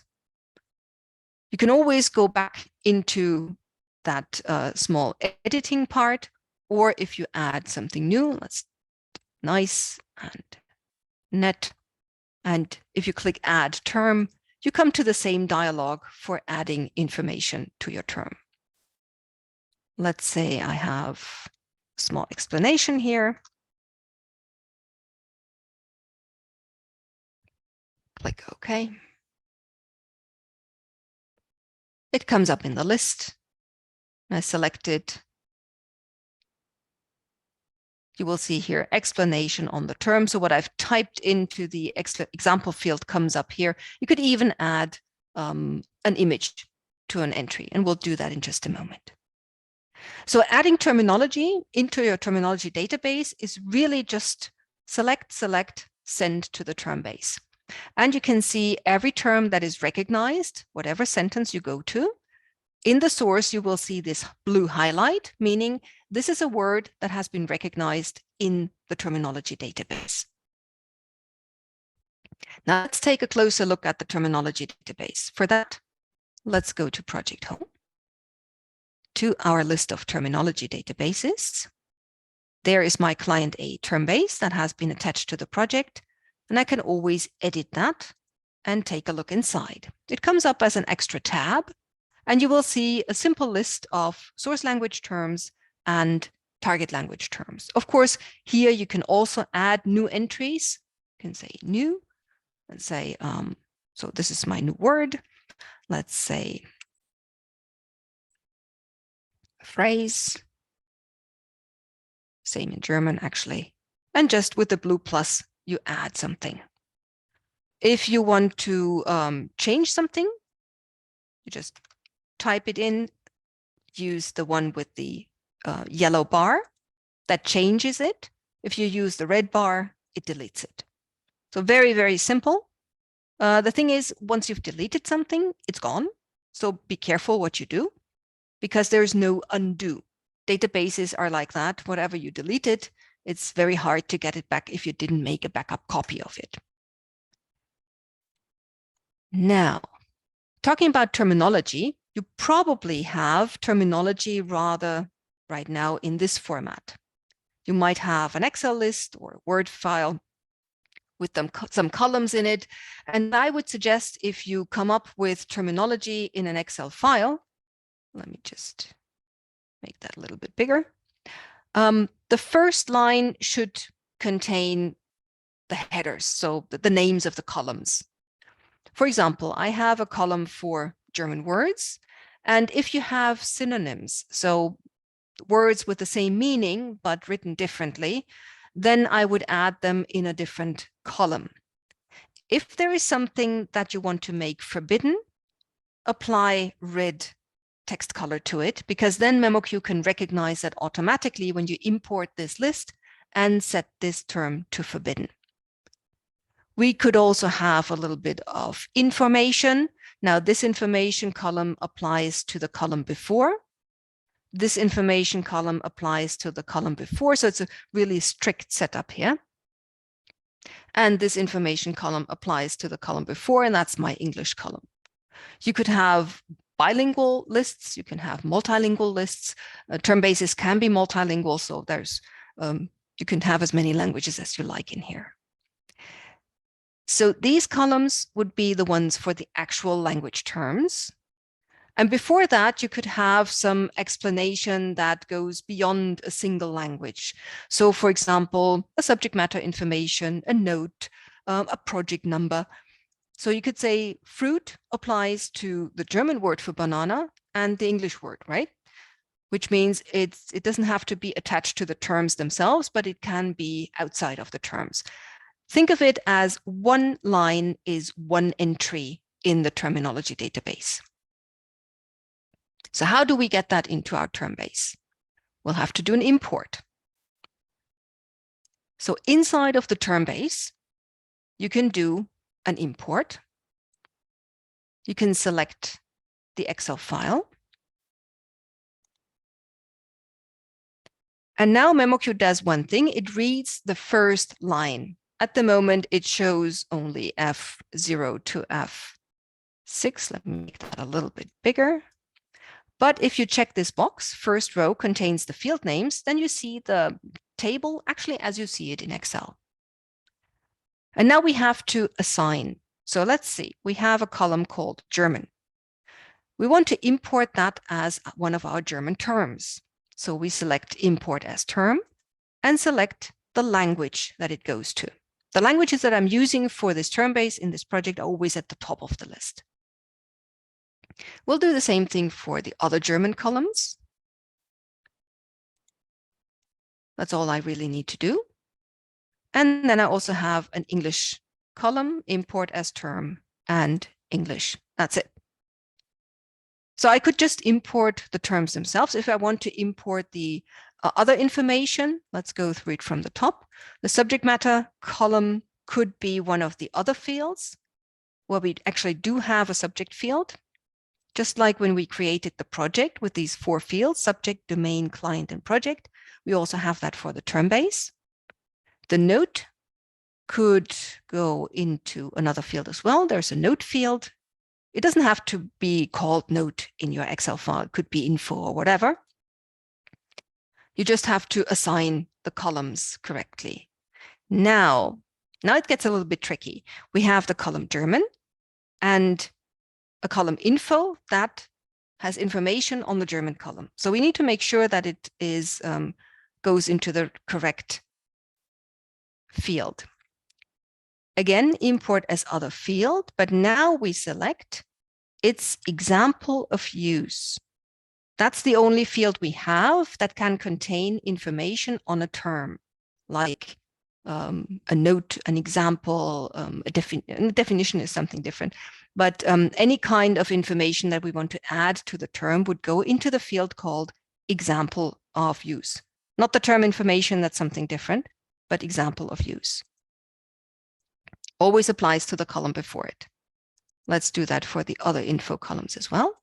You can always go back into that small editing part, or if you add something new, let's nice and net. And if you click add term, you come to the same dialog for adding information to your term. Let's say I have a small explanation here. Click OK. It comes up in the list. I select it. You will see here explanation on the term. So what I've typed into the example field comes up here. You could even add an image to an entry, and we'll do that in just a moment. So adding terminology into your terminology database is really just select, send to the term base. And you can see every term that is recognized, whatever sentence you go to. In the source, you will see this blue highlight, meaning this is a word that has been recognized in the terminology database. Now let's take a closer look at the terminology database. For that, let's go to Project Home, to our list of terminology databases. There is my client A term base that has been attached to the project, and I can always edit that and take a look inside. It comes up as an extra tab, and you will see a simple list of source language terms and target language terms. Of course, here you can also add new entries. You can say new and say, so this is my new word. Let's say phrase, same in German actually. And just with the blue plus, you add something. If you want to change something, you just type it in, use the one with the yellow bar that changes it. If you use the red bar, it deletes it. So very, very simple. The thing is, once you've deleted something, it's gone. So be careful what you do, because there's no undo. Databases are like that. Whatever you deleted, it's very hard to get it back if you didn't make a backup copy of it. Now, talking about terminology, you probably have terminology rather right now in this format. You might have an Excel list or a Word file with some columns in it. And I would suggest if you come up with terminology in an Excel file, let me just make that a little bit bigger. The first line should contain the headers, so the names of the columns. For example, I have a column for German words, and if you have synonyms, so words with the same meaning but written differently, then I would add them in a different column. If there is something that you want to make forbidden, apply red text color to it, because then memoQ can recognize that automatically when you import this list and set this term to forbidden. We could also have a little bit of information. Now, this information column applies to the column before. This information column applies to the column before. So it's a really strict setup here. And this information column applies to the column before, and that's my English column. You could have bilingual lists. You can have multilingual lists. Term bases can be multilingual. So there's you can have as many languages as you like in here. So these columns would be the ones for the actual language terms. And before that, you could have some explanation that goes beyond a single language. So for example, a subject matter information, a note, a project number. So you could say fruit applies to the German word for banana and the English word, right? Which means it doesn't have to be attached to the terms themselves, but it can be outside of the terms. Think of it as one line is one entry in the terminology database. So how do we get that into our term base? We'll have to do an import. So inside of the term base, you can do an import. You can select the Excel file. And now memoQ does one thing. It reads the first line. At the moment, it shows only F0 to F6. Let me make that a little bit bigger. But if you check this box, first row contains the field names, then you see the table actually as you see it in Excel. And now we have to assign. So let's see, we have a column called German. We want to import that as one of our German terms. So we select import as term and select the language that it goes to. The languages that I'm using for this term base in this project are always at the top of the list. We'll do the same thing for the other German columns. That's all I really need to do. And then I also have an English column, import as term and English. That's it. So I could just import the terms themselves. If I want to import the other information, let's go through it from the top. The subject matter column could be one of the other fields where we actually do have a subject field. Just like when we created the project with these 4 fields, subject, domain, client, and project, we also have that for the term base. The note could go into another field as well. There's a note field. It doesn't have to be called note in your Excel file. It could be info or whatever. You just have to assign the columns correctly. Now it gets a little bit tricky. We have the column German and a column info that has information on the German column. So we need to make sure that it is goes into the correct field. Again, import as other field, but now we select its example of use. That's the only field we have that can contain information on a term, like a note, an example, a definition is something different. But any kind of information that we want to add to the term would go into the field called example of use. Not the term information, that's something different, but example of use. Always applies to the column before it. Let's do that for the other info columns as well.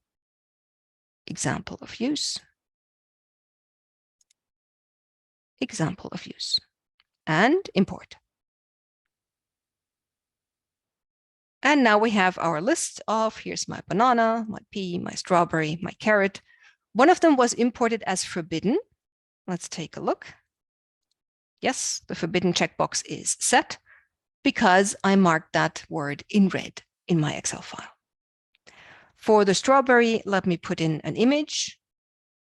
Example of use. Example of use. And import. And now we have our list of, here's my banana, my pea, my strawberry, my carrot. One of them was imported as forbidden. Let's take a look. Yes, the forbidden checkbox is set because I marked that word in red in my Excel file. For the strawberry, let me put in an image.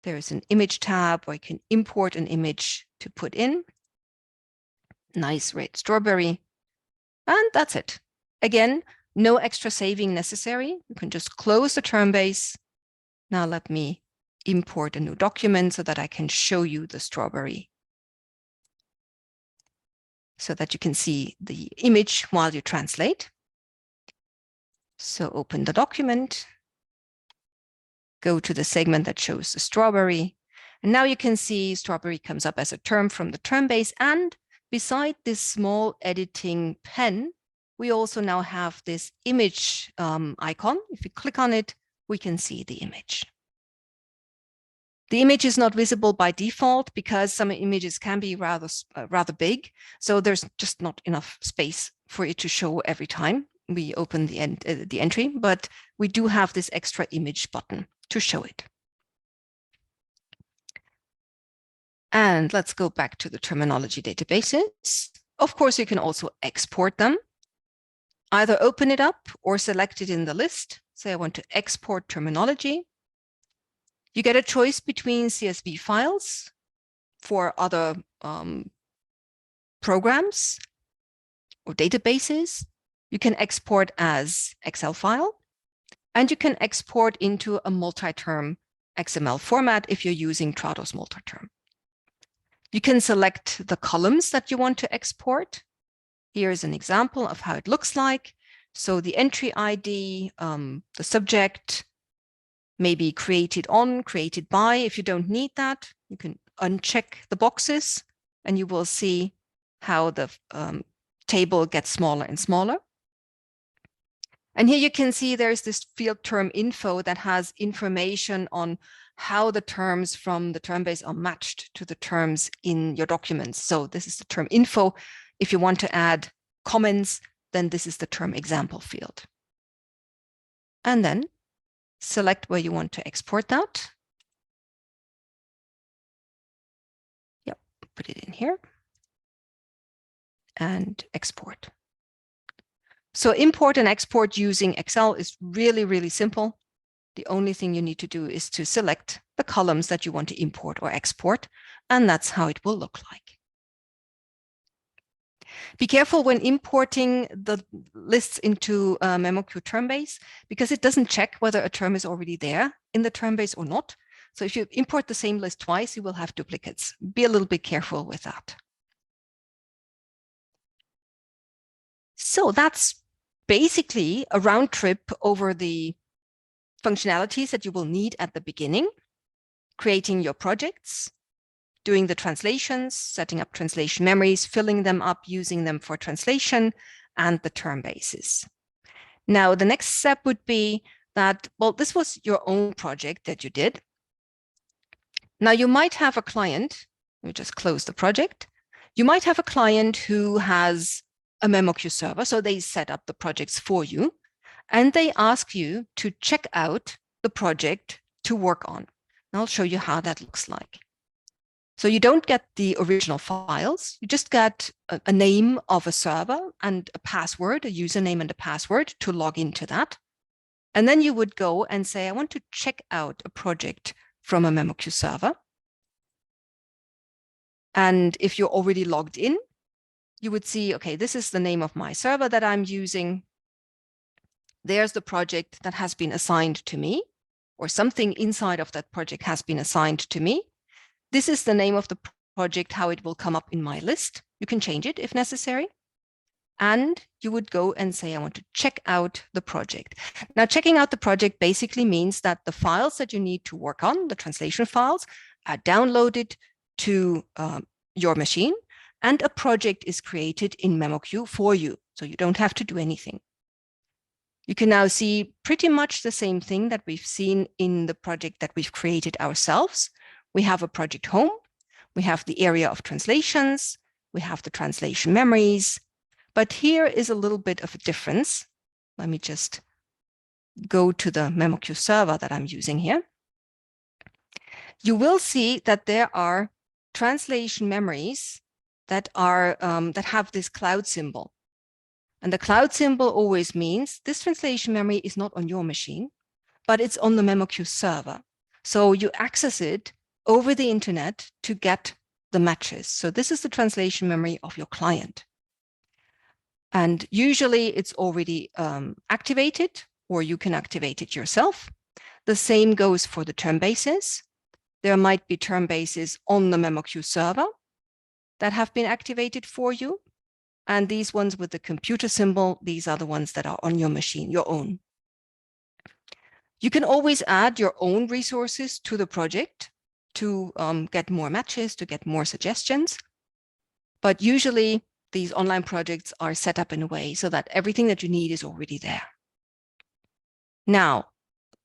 There's an image tab where I can import an image to put in. Nice red strawberry. And that's it. Again, no extra saving necessary. You can just close the term base. Now let me import a new document so that I can show you the strawberry, so that you can see the image while you translate. So open the document, go to the segment that shows the strawberry, and now you can see strawberry comes up as a term from the term base, and beside this small editing pen, we also now have this image icon. If you click on it, we can see the image. The image is not visible by default because some images can be rather big, so there's just not enough space for it to show every time we open the entry, but we do have this extra image button to show it. And let's go back to the terminology databases. Of course, you can also export them. Either open it up or select it in the list. Say I want to export terminology. You get a choice between CSV files for other programs or databases. You can export as Excel file, and you can export into a multi-term XML format if you're using Trados multi-term. You can select the columns that you want to export. Here's an example of how it looks like. So the entry ID, the subject, maybe created on, created by. If you don't need that, you can uncheck the boxes and you will see how the table gets smaller and smaller. And here you can see there's this field term info that has information on how the terms from the term base are matched to the terms in your documents. So this is the term info. If you want to add comments, then this is the term example field. And then select where you want to export that. Yep, put it in here and export. So import and export using Excel is really, really simple. The only thing you need to do is to select the columns that you want to import or export, and that's how it will look like. Be careful when importing the lists into memoQ term base, because it doesn't check whether a term is already there in the term base or not. So if you import the same list twice, you will have duplicates. Be a little bit careful with that. So that's basically a round trip over the functionalities that you will need at the beginning: creating your projects, doing the translations, setting up translation memories, filling them up, using them for translation, and the term bases. Now, the next step would be that, well, this was your own project that you did. Now, you might have a client, let me just close the project. You might have a client who has a memoQ server, so they set up the projects for you, and they ask you to check out the project to work on. And I'll show you how that looks like. So you don't get the original files, you just get a name of a server and a password, a username and a password to log into that. And then you would go and say, I want to check out a project from a memoQ server. And if you're already logged in, you would see, okay, this is the name of my server that I'm using. There's the project that has been assigned to me, or something inside of that project has been assigned to me. This is the name of the project, how it will come up in my list. You can change it if necessary. And you would go and say, I want to check out the project. Now, checking out the project basically means that the files that you need to work on, the translation files, are downloaded to your machine, and a project is created in memoQ for you. So you don't have to do anything. You can now see pretty much the same thing that we've seen in the project that we've created ourselves. We have a project home, we have the area of translations, we have the translation memories, but here is a little bit of a difference. Let me just go to the memoQ server that I'm using here. You will see that there are translation memories that are that have this cloud symbol. And the cloud symbol always means this translation memory is not on your machine, but it's on the memoQ server. So you access it over the internet to get the matches. So this is the translation memory of your client. And usually it's already activated, or you can activate it yourself. The same goes for the term bases. There might be term bases on the memoQ server that have been activated for you. And these ones with the computer symbol, these are the ones that are on your machine, your own. You can always add your own resources to the project to get more matches, to get more suggestions. But usually these online projects are set up in a way so that everything that you need is already there. Now,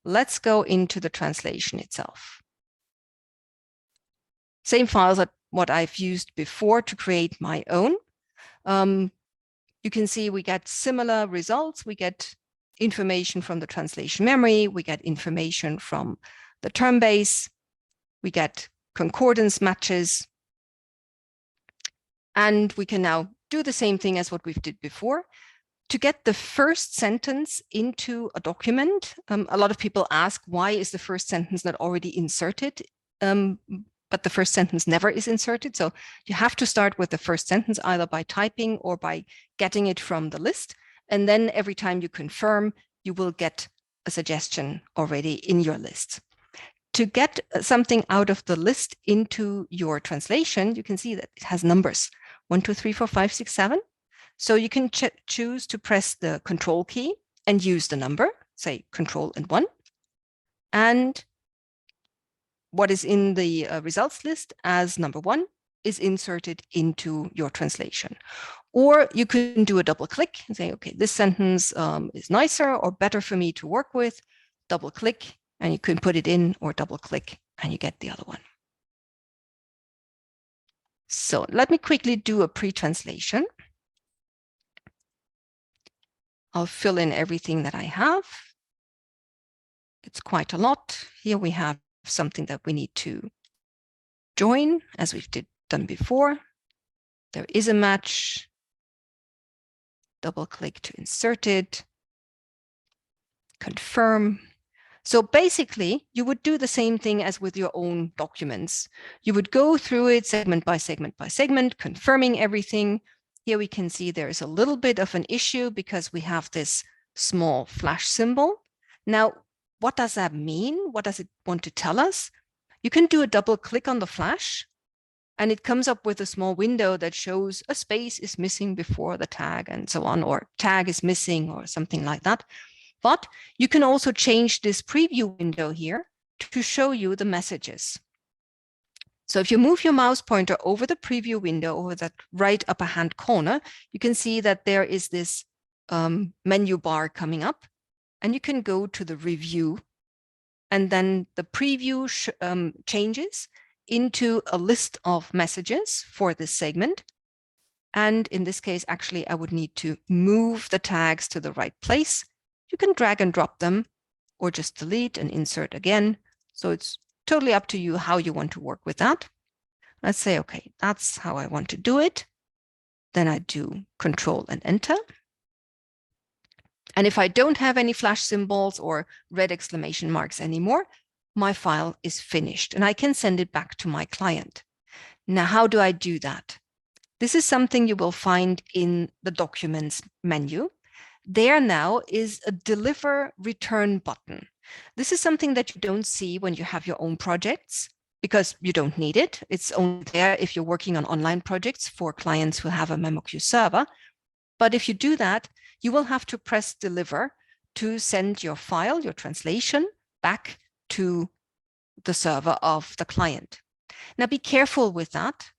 let's go into the translation itself. Same files that what I've used before to create my own. You can see we get similar results. We get information from the translation memory. We get information from the term base. We get concordance matches. And we can now do the same thing as what we've did before. To get the first sentence into a document, a lot of people ask, why is the first sentence not already inserted? But the first sentence never is inserted. So you have to start with the first sentence, either by typing or by getting it from the list. And then every time you confirm, you will get a suggestion already in your list. To get something out of the list into your translation, you can see that it has numbers, 1, 2, 3, 4, 5, 6, 7. So you can choose to press the control key and use the number, say control and 1. And what is in the results list as number 1 is inserted into your translation. Or you can do a double click and say, okay, this sentence is nicer or better for me to work with. Double click and you can put it in, or double click and you get the other one. So let me quickly do a pre-translation. I'll fill in everything that I have. It's quite a lot. Here we have something that we need to join, as we've done before. There is a match. Double click to insert it. Confirm. So basically, you would do the same thing as with your own documents. You would go through it segment by segment by segment, confirming everything. Here we can see there is a little bit of an issue because we have this small flash symbol. Now, what does that mean? What does it want to tell us? You can do a double click on the flash and it comes up with a small window that shows a space is missing before the tag and so on, or tag is missing or something like that. But you can also change this preview window here to show you the messages. So if you move your mouse pointer over the preview window, over that right upper hand corner, you can see that there is this menu bar coming up, and you can go to the review, and then the preview changes into a list of messages for this segment. And in this case, actually, I would need to move the tags to the right place. You can drag and drop them or just delete and insert again. So it's totally up to you how you want to work with that. Let's say, okay, that's how I want to do it. Then I do Control and Enter. And if I don't have any flash symbols or red exclamation marks anymore, my file is finished and I can send it back to my client. Now, how do I do that? This is something you will find in the Documents menu. There now is a Deliver Return button. This is something that you don't see when you have your own projects because you don't need it. It's only there if you're working on online projects for clients who have a memoQ server. But if you do that, you will have to press Deliver to send your file, your translation, back to the server of the client. Now, be careful with that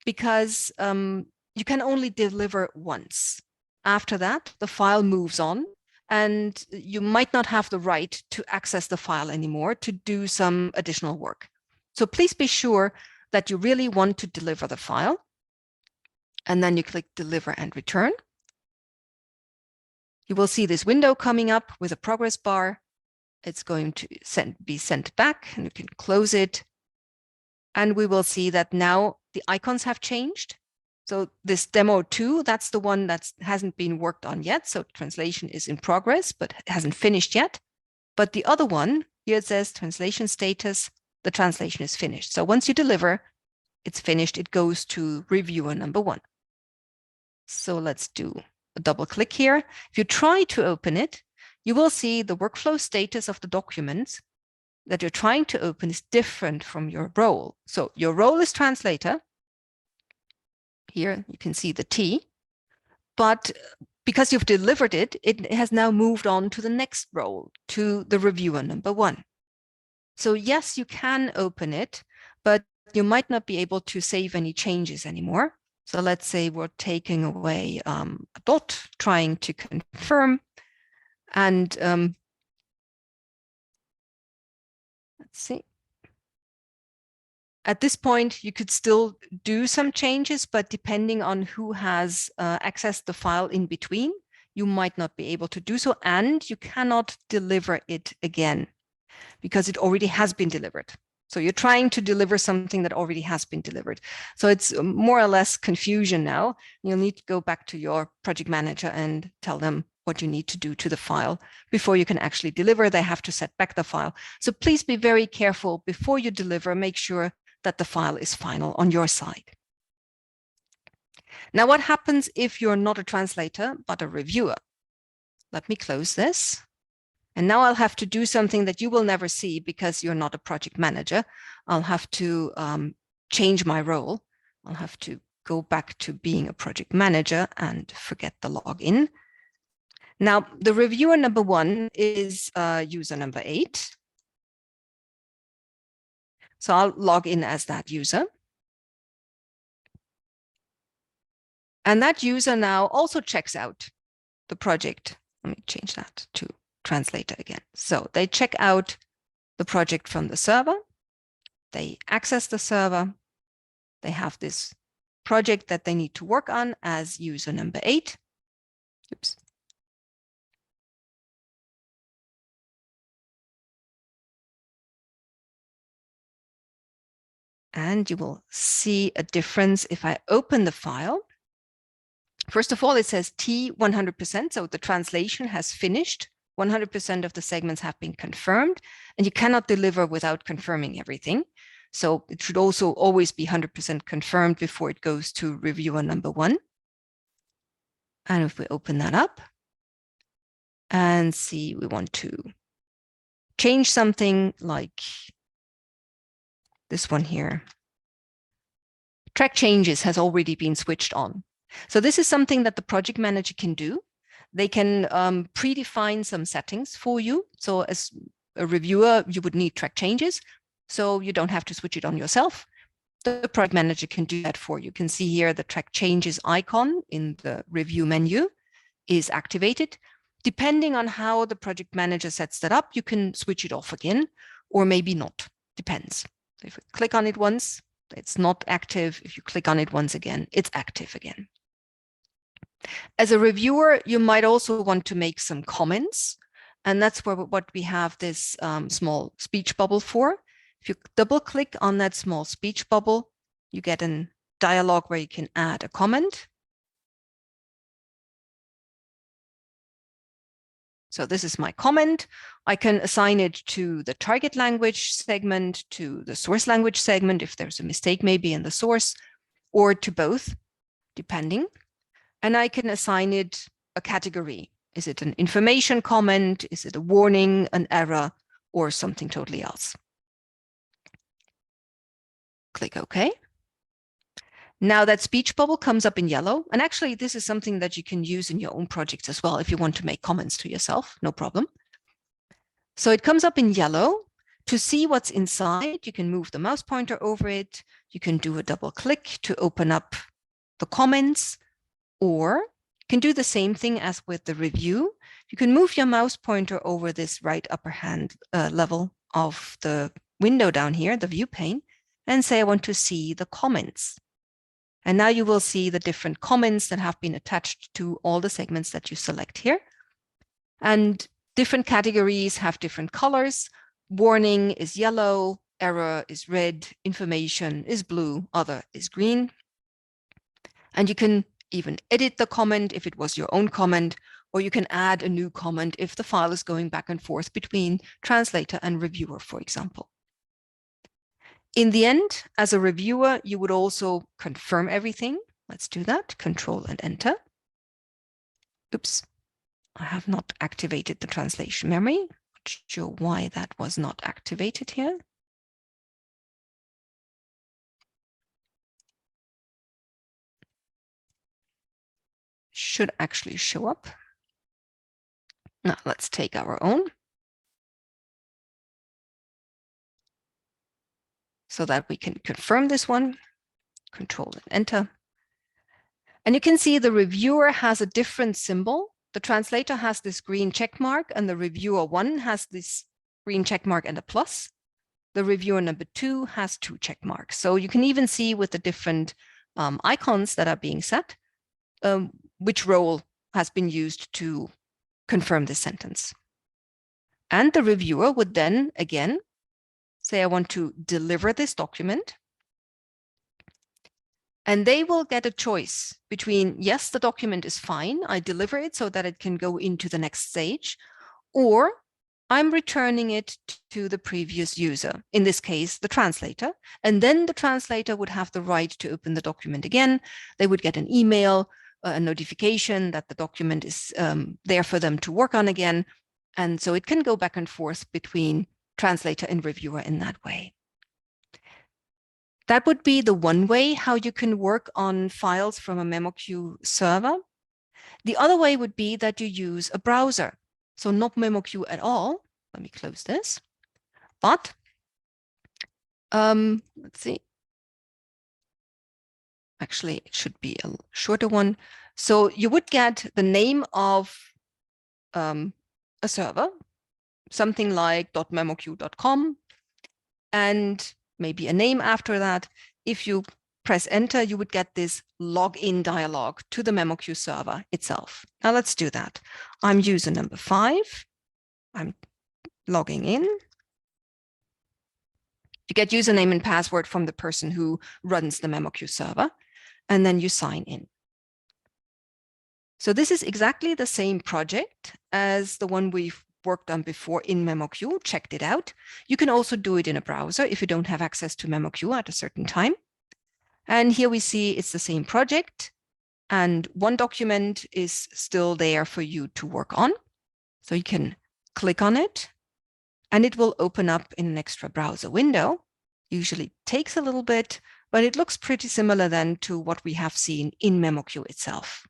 because you can only deliver once. After that, the file moves on and you might not have the right to access the file anymore to do some additional work. So please be sure that you really want to deliver the file. And then you click Deliver and Return. You will see this window coming up with a progress bar. It's going to be sent back and you can close it. And we will see that now the icons have changed. So this demo 2, that's the one that hasn't been worked on yet. So translation is in progress, but hasn't finished yet. But the other one, here it says translation status, the translation is finished. So once you deliver, it's finished. It goes to reviewer number 1. So let's do a double click here. If you try to open it, you will see the workflow status of the documents that you're trying to open is different from your role. So your role is translator. Here you can see the T, but because you've delivered it, it has now moved on to the next role, to the reviewer number 1. So yes, you can open it, but you might not be able to save any changes anymore. So let's say we're taking away a dot, trying to confirm, and let's see. At this point, you could still do some changes, but depending on who has accessed the file in between, you might not be able to do so, and you cannot deliver it again because it already has been delivered. So you're trying to deliver something that already has been delivered. So it's more or less confusion now. You'll need to go back to your project manager and tell them what you need to do to the file before you can actually deliver. They have to set back the file. So please be very careful before you deliver. Make sure that the file is final on your side. Now, what happens if you're not a translator, but a reviewer? Let me close this. And now I'll have to do something that you will never see because you're not a project manager. I'll have to change my role. I'll have to go back to being a project manager and forget the login. Now, the reviewer number 1 is user number 8. So I'll log in as that user. And that user now also checks out the project. Let me change that to translator again. So they check out the project from the server. They access the server. They have this project that they need to work on as user number 8. Oops. And you will see a difference if I open the file. First of all, it says T 100%, so the translation has finished. 100% of the segments have been confirmed, and you cannot deliver without confirming everything. So it should also always be 100% confirmed before it goes to reviewer number 1. And if we open that up and see, we want to change something like this one here. Track changes has already been switched on. So this is something that the project manager can do. They can predefine some settings for you. So as a reviewer, you would need track changes. So you don't have to switch it on yourself. The project manager can do that for you. You can see here the track changes icon in the review menu is activated. Depending on how the project manager sets that up, you can switch it off again, or maybe not. Depends. If you click on it once, it's not active. If you click on it once again, it's active again. As a reviewer, you might also want to make some comments. And that's what we have this small speech bubble for. If you double click on that small speech bubble, you get a dialog where you can add a comment. So this is my comment. I can assign it to the target language segment, to the source language segment, if there's a mistake maybe in the source, or to both, depending. And I can assign it a category. Is it an information comment? Is it a warning, an error, or something totally else? Click OK. Now that speech bubble comes up in yellow. And actually, this is something that you can use in your own projects as well if you want to make comments to yourself, no problem. So it comes up in yellow. To see what's inside, you can move the mouse pointer over it. You can do a double click to open up the comments, or you can do the same thing as with the review. You can move your mouse pointer over this right upper hand level of the window down here, the view pane, and say, I want to see the comments. And now you will see the different comments that have been attached to all the segments that you select here. And different categories have different colors. Warning is yellow, error is red, information is blue, other is green. And you can even edit the comment if it was your own comment, or you can add a new comment if the file is going back and forth between translator and reviewer, for example. In the end, as a reviewer, you would also confirm everything. Let's do that. Control and Enter. Oops, I have not activated the translation memory. Not sure why that was not activated here. Should actually show up. Now let's take our own, so that we can confirm this one. Control and Enter. And you can see the reviewer has a different symbol. The translator has this green check mark, and the reviewer 1 has this green check mark and a plus. The reviewer number 2 has 2 check marks. So you can even see with the different icons that are being set, which role has been used to confirm this sentence. And the reviewer would then, again, say, I want to deliver this document. And they will get a choice between, yes, the document is fine, I deliver it so that it can go into the next stage, or I'm returning it to the previous user, in this case, the translator. And then the translator would have the right to open the document again. They would get an email, a notification that the document is there for them to work on again. And so it can go back and forth between translator and reviewer in that way. That would be the one way how you can work on files from a memoQ server. The other way would be that you use a browser. So not memoQ at all. Let me close this. But let's see. Actually, it should be a shorter one. So you would get the name of a server, something like .memoq.com, and maybe a name after that. If you press Enter, you would get this login dialog to the memoQ server itself. Now let's do that. I'm user number 5. I'm logging in. You get username and password from the person who runs the memoQ server, and then you sign in. So this is exactly the same project as the one we've worked on before in memoQ, checked it out. You can also do it in a browser if you don't have access to memoQ at a certain time. And here we see it's the same project. and one document is still there for you to work on. So you can click on it and it will open up in an extra browser window. Usually takes a little bit, but it looks pretty similar then to what we have seen in memoQ itself.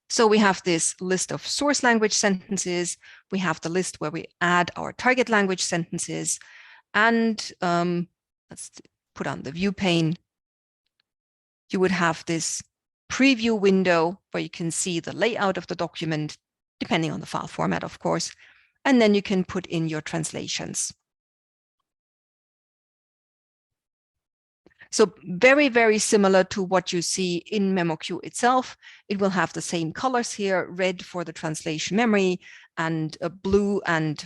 So we have this list of source language sentences. We have the list where we add our target language sentences. And let's put on the view pane. You would have this preview window where you can see the layout of the document, depending on the file format, of course. And then you can put in your translations. So very, very similar to what you see in memoQ itself. It will have the same colors here, red for the translation memory and blue and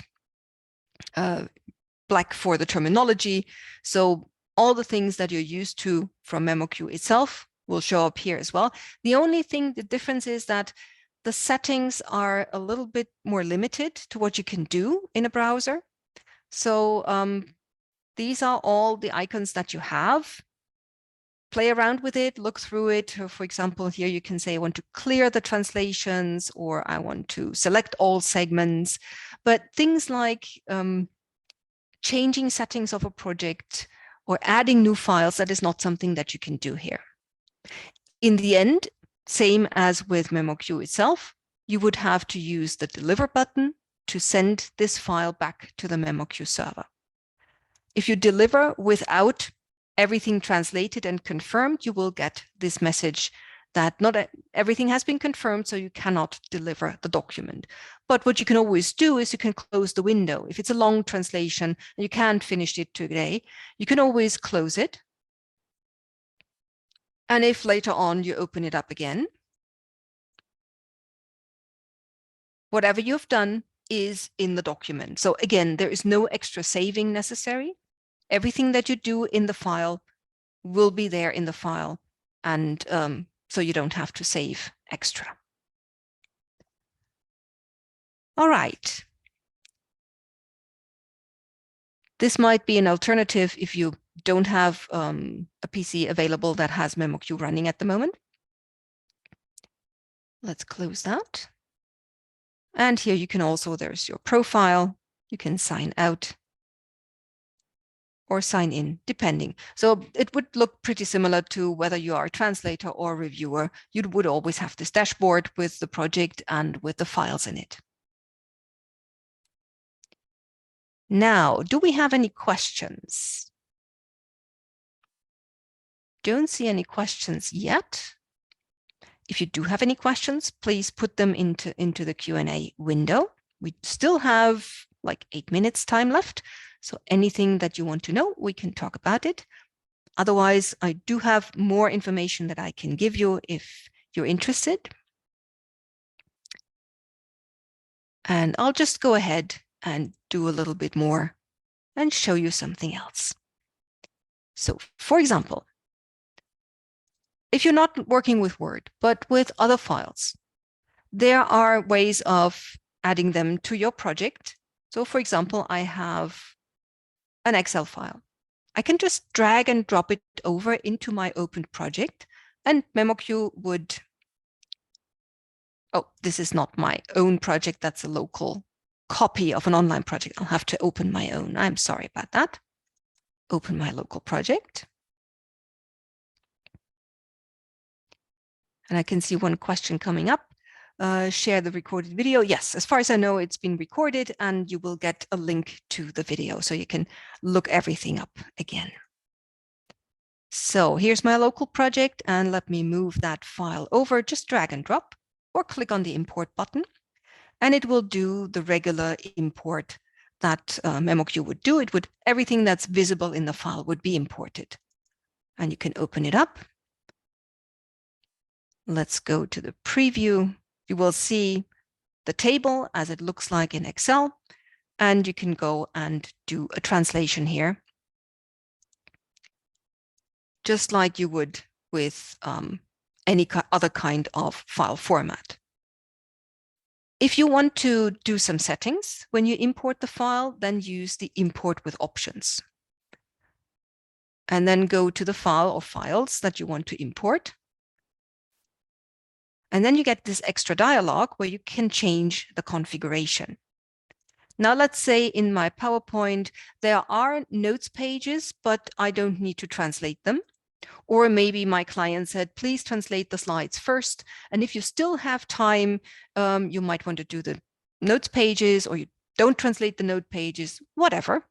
black for the terminology. So all the things that you're used to from memoQ itself will show up here as well. The only thing, the difference is that the settings are a little bit more limited to what you can do in a browser. So these are all the icons that you have. Play around with it, look through it. For example, here you can say I want to clear the translations, or I want to select all segments. But things like changing settings of a project or adding new files, that is not something that you can do here. In the end, same as with memoQ itself, you would have to use the deliver button to send this file back to the memoQ server. If you deliver without everything translated and confirmed, you will get this message that not everything has been confirmed, so you cannot deliver the document. But what you can always do is you can close the window. If it's a long translation and you can't finish it today, you can always close it. And if later on you open it up again, whatever you've done is in the document. So again, there is no extra saving necessary. Everything that you do in the file will be there in the file, and so you don't have to save extra. All right. This might be an alternative if you don't have a PC available that has memoQ running at the moment. Let's close that. And here you can also, there's your profile. You can sign out or sign in, depending. So it would look pretty similar to whether you are a translator or reviewer. You would always have this dashboard with the project and with the files in it. Now, do we have any questions? Don't see any questions yet. If you do have any questions, please put them into the Q&A window. We still have like 8 minutes time left. So anything that you want to know, we can talk about it. Otherwise, I do have more information that I can give you if you're interested. And I'll just go ahead and do a little bit more and show you something else. So for example, if you're not working with Word, but with other files, there are ways of adding them to your project. So for example, I have an Excel file. I can just drag and drop it over into my opened project, and memoQ would, oh, this is not my own project, that's a local copy of an online project. I'll have to open my own. I'm sorry about that. Open my local project. And I can see one question coming up. Share the recorded video. Yes, as far as I know, it's been recorded and you will get a link to the video so you can look everything up again. So here's my local project, and let me move that file over. Just drag and drop or click on the import button, and it will do the regular import that memoQ would do. It would, everything that's visible in the file would be imported. And you can open it up. Let's go to the preview. You will see the table as it looks like in Excel, and you can go and do a translation here, just like you would with any other kind of file format. If you want to do some settings when you import the file, then use the import with options. and then go to the file or files that you want to import. And then you get this extra dialog where you can change the configuration. Now, let's say in my PowerPoint, there are notes pages, but I don't need to translate them. Or maybe my client said, please translate the slides first. And if you still have time, you might want to do the notes pages, or you don't translate the note pages, whatever.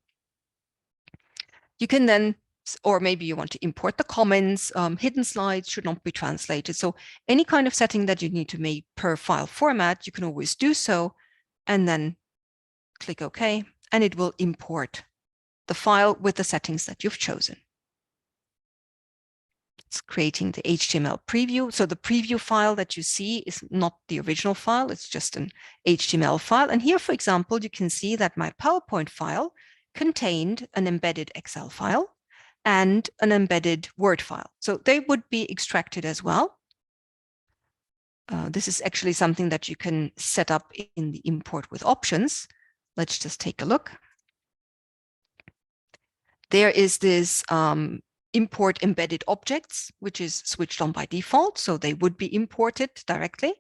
You can then, or maybe you want to import the comments, hidden slides should not be translated. So any kind of setting that you need to make per file format, you can always do so, and then click OK, and it will import the file with the settings that you've chosen. It's creating the HTML preview. So the preview file that you see is not the original file, it's just an HTML file. And here, for example, you can see that my PowerPoint file contained an embedded Excel file and an embedded Word file. So they would be extracted as well. This is actually something that you can set up in the import with options. Let's just take a look. There is this import embedded objects, which is switched on by default. So they would be imported directly.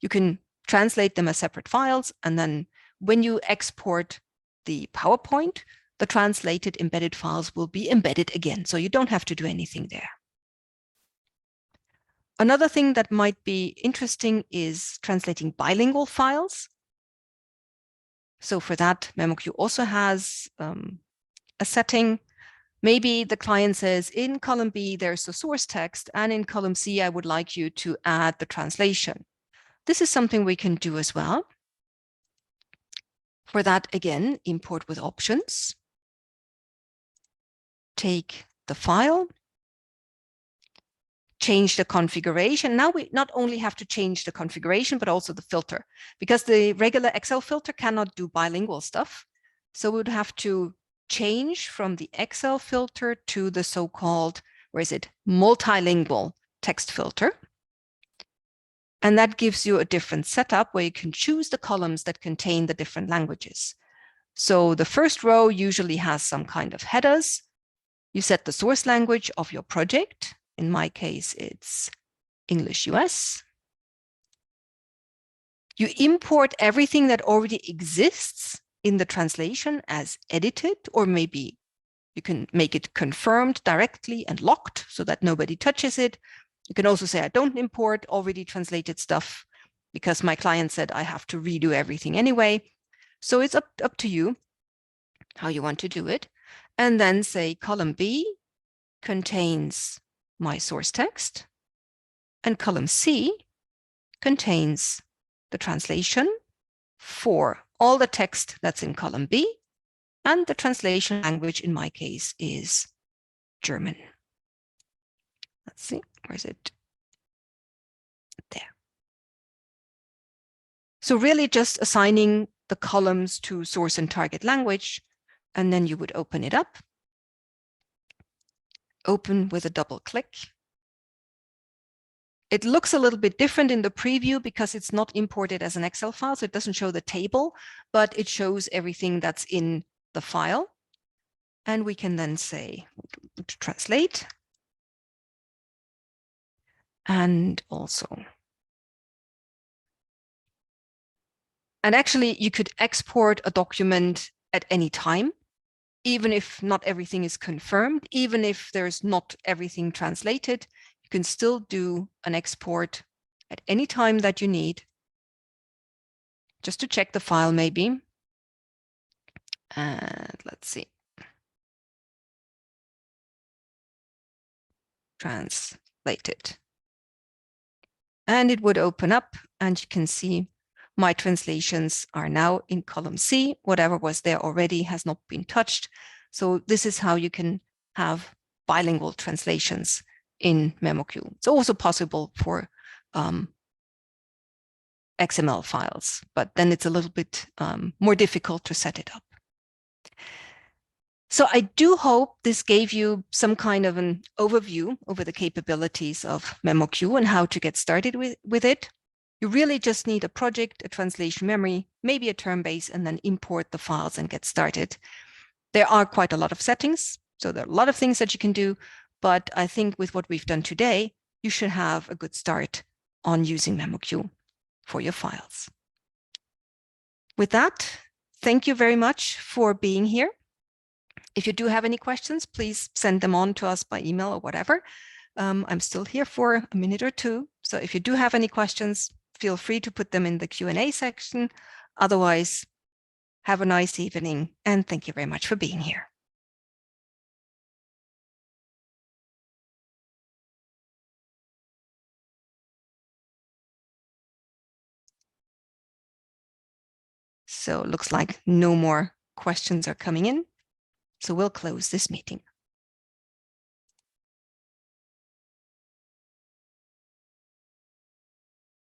You can translate them as separate files. And then when you export the PowerPoint, the translated embedded files will be embedded again. So you don't have to do anything there. Another thing that might be interesting is translating bilingual files. So for that, memoQ also has a setting. Maybe the client says, in column B, there's the source text, and in column C, I would like you to add the translation. This is something we can do as well. For that, again, import with options. Take the file, change the configuration. Now we not only have to change the configuration, but also the filter, because the regular Excel filter cannot do bilingual stuff. So we would have to change from the Excel filter to the so-called, where is it, multilingual text filter. And that gives you a different setup where you can choose the columns that contain the different languages. So the first row usually has some kind of headers. You set the source language of your project. In my case, it's English US. You import everything that already exists in the translation as edited, or maybe you can make it confirmed directly and locked so that nobody touches it. You can also say, I don't import already translated stuff because my client said I have to redo everything anyway. So it's up to you how you want to do it. And then say column B contains my source text, and column C contains the translation for all the text that's in column B, and the translation language in my case is German. Let's see, where is it? There. So really just assigning the columns to source and target language, and then you would open it up. Open with a double click. It looks a little bit different in the preview because it's not imported as an Excel file, so it doesn't show the table, but it shows everything that's in the file. And we can then say to translate. And also. And actually, you could export a document at any time, even if not everything is confirmed, even if there's not everything translated. You can still do an export at any time that you need, just to check the file maybe. And let's see. Translated. And it would open up, and you can see my translations are now in column C. Whatever was there already has not been touched. So this is how you can have bilingual translations in memoQ. It's also possible for XML files, but then it's a little bit more difficult to set it up. So I do hope this gave you some kind of an overview over the capabilities of memoQ and how to get started with it. You really just need a project, a translation memory, maybe a term base, and then import the files and get started. There are quite a lot of settings. So there are a lot of things that you can do, but I think with what we've done today, you should have a good start on using memoQ for your files. With that, thank you very much for being here. If you do have any questions, please send them on to us by email or whatever. I'm still here for a minute or two. So if you do have any questions, feel free to put them in the Q&A section. Otherwise, have a nice evening, and thank you very much for being here. So it looks like no more questions are coming in. So we'll close this meeting.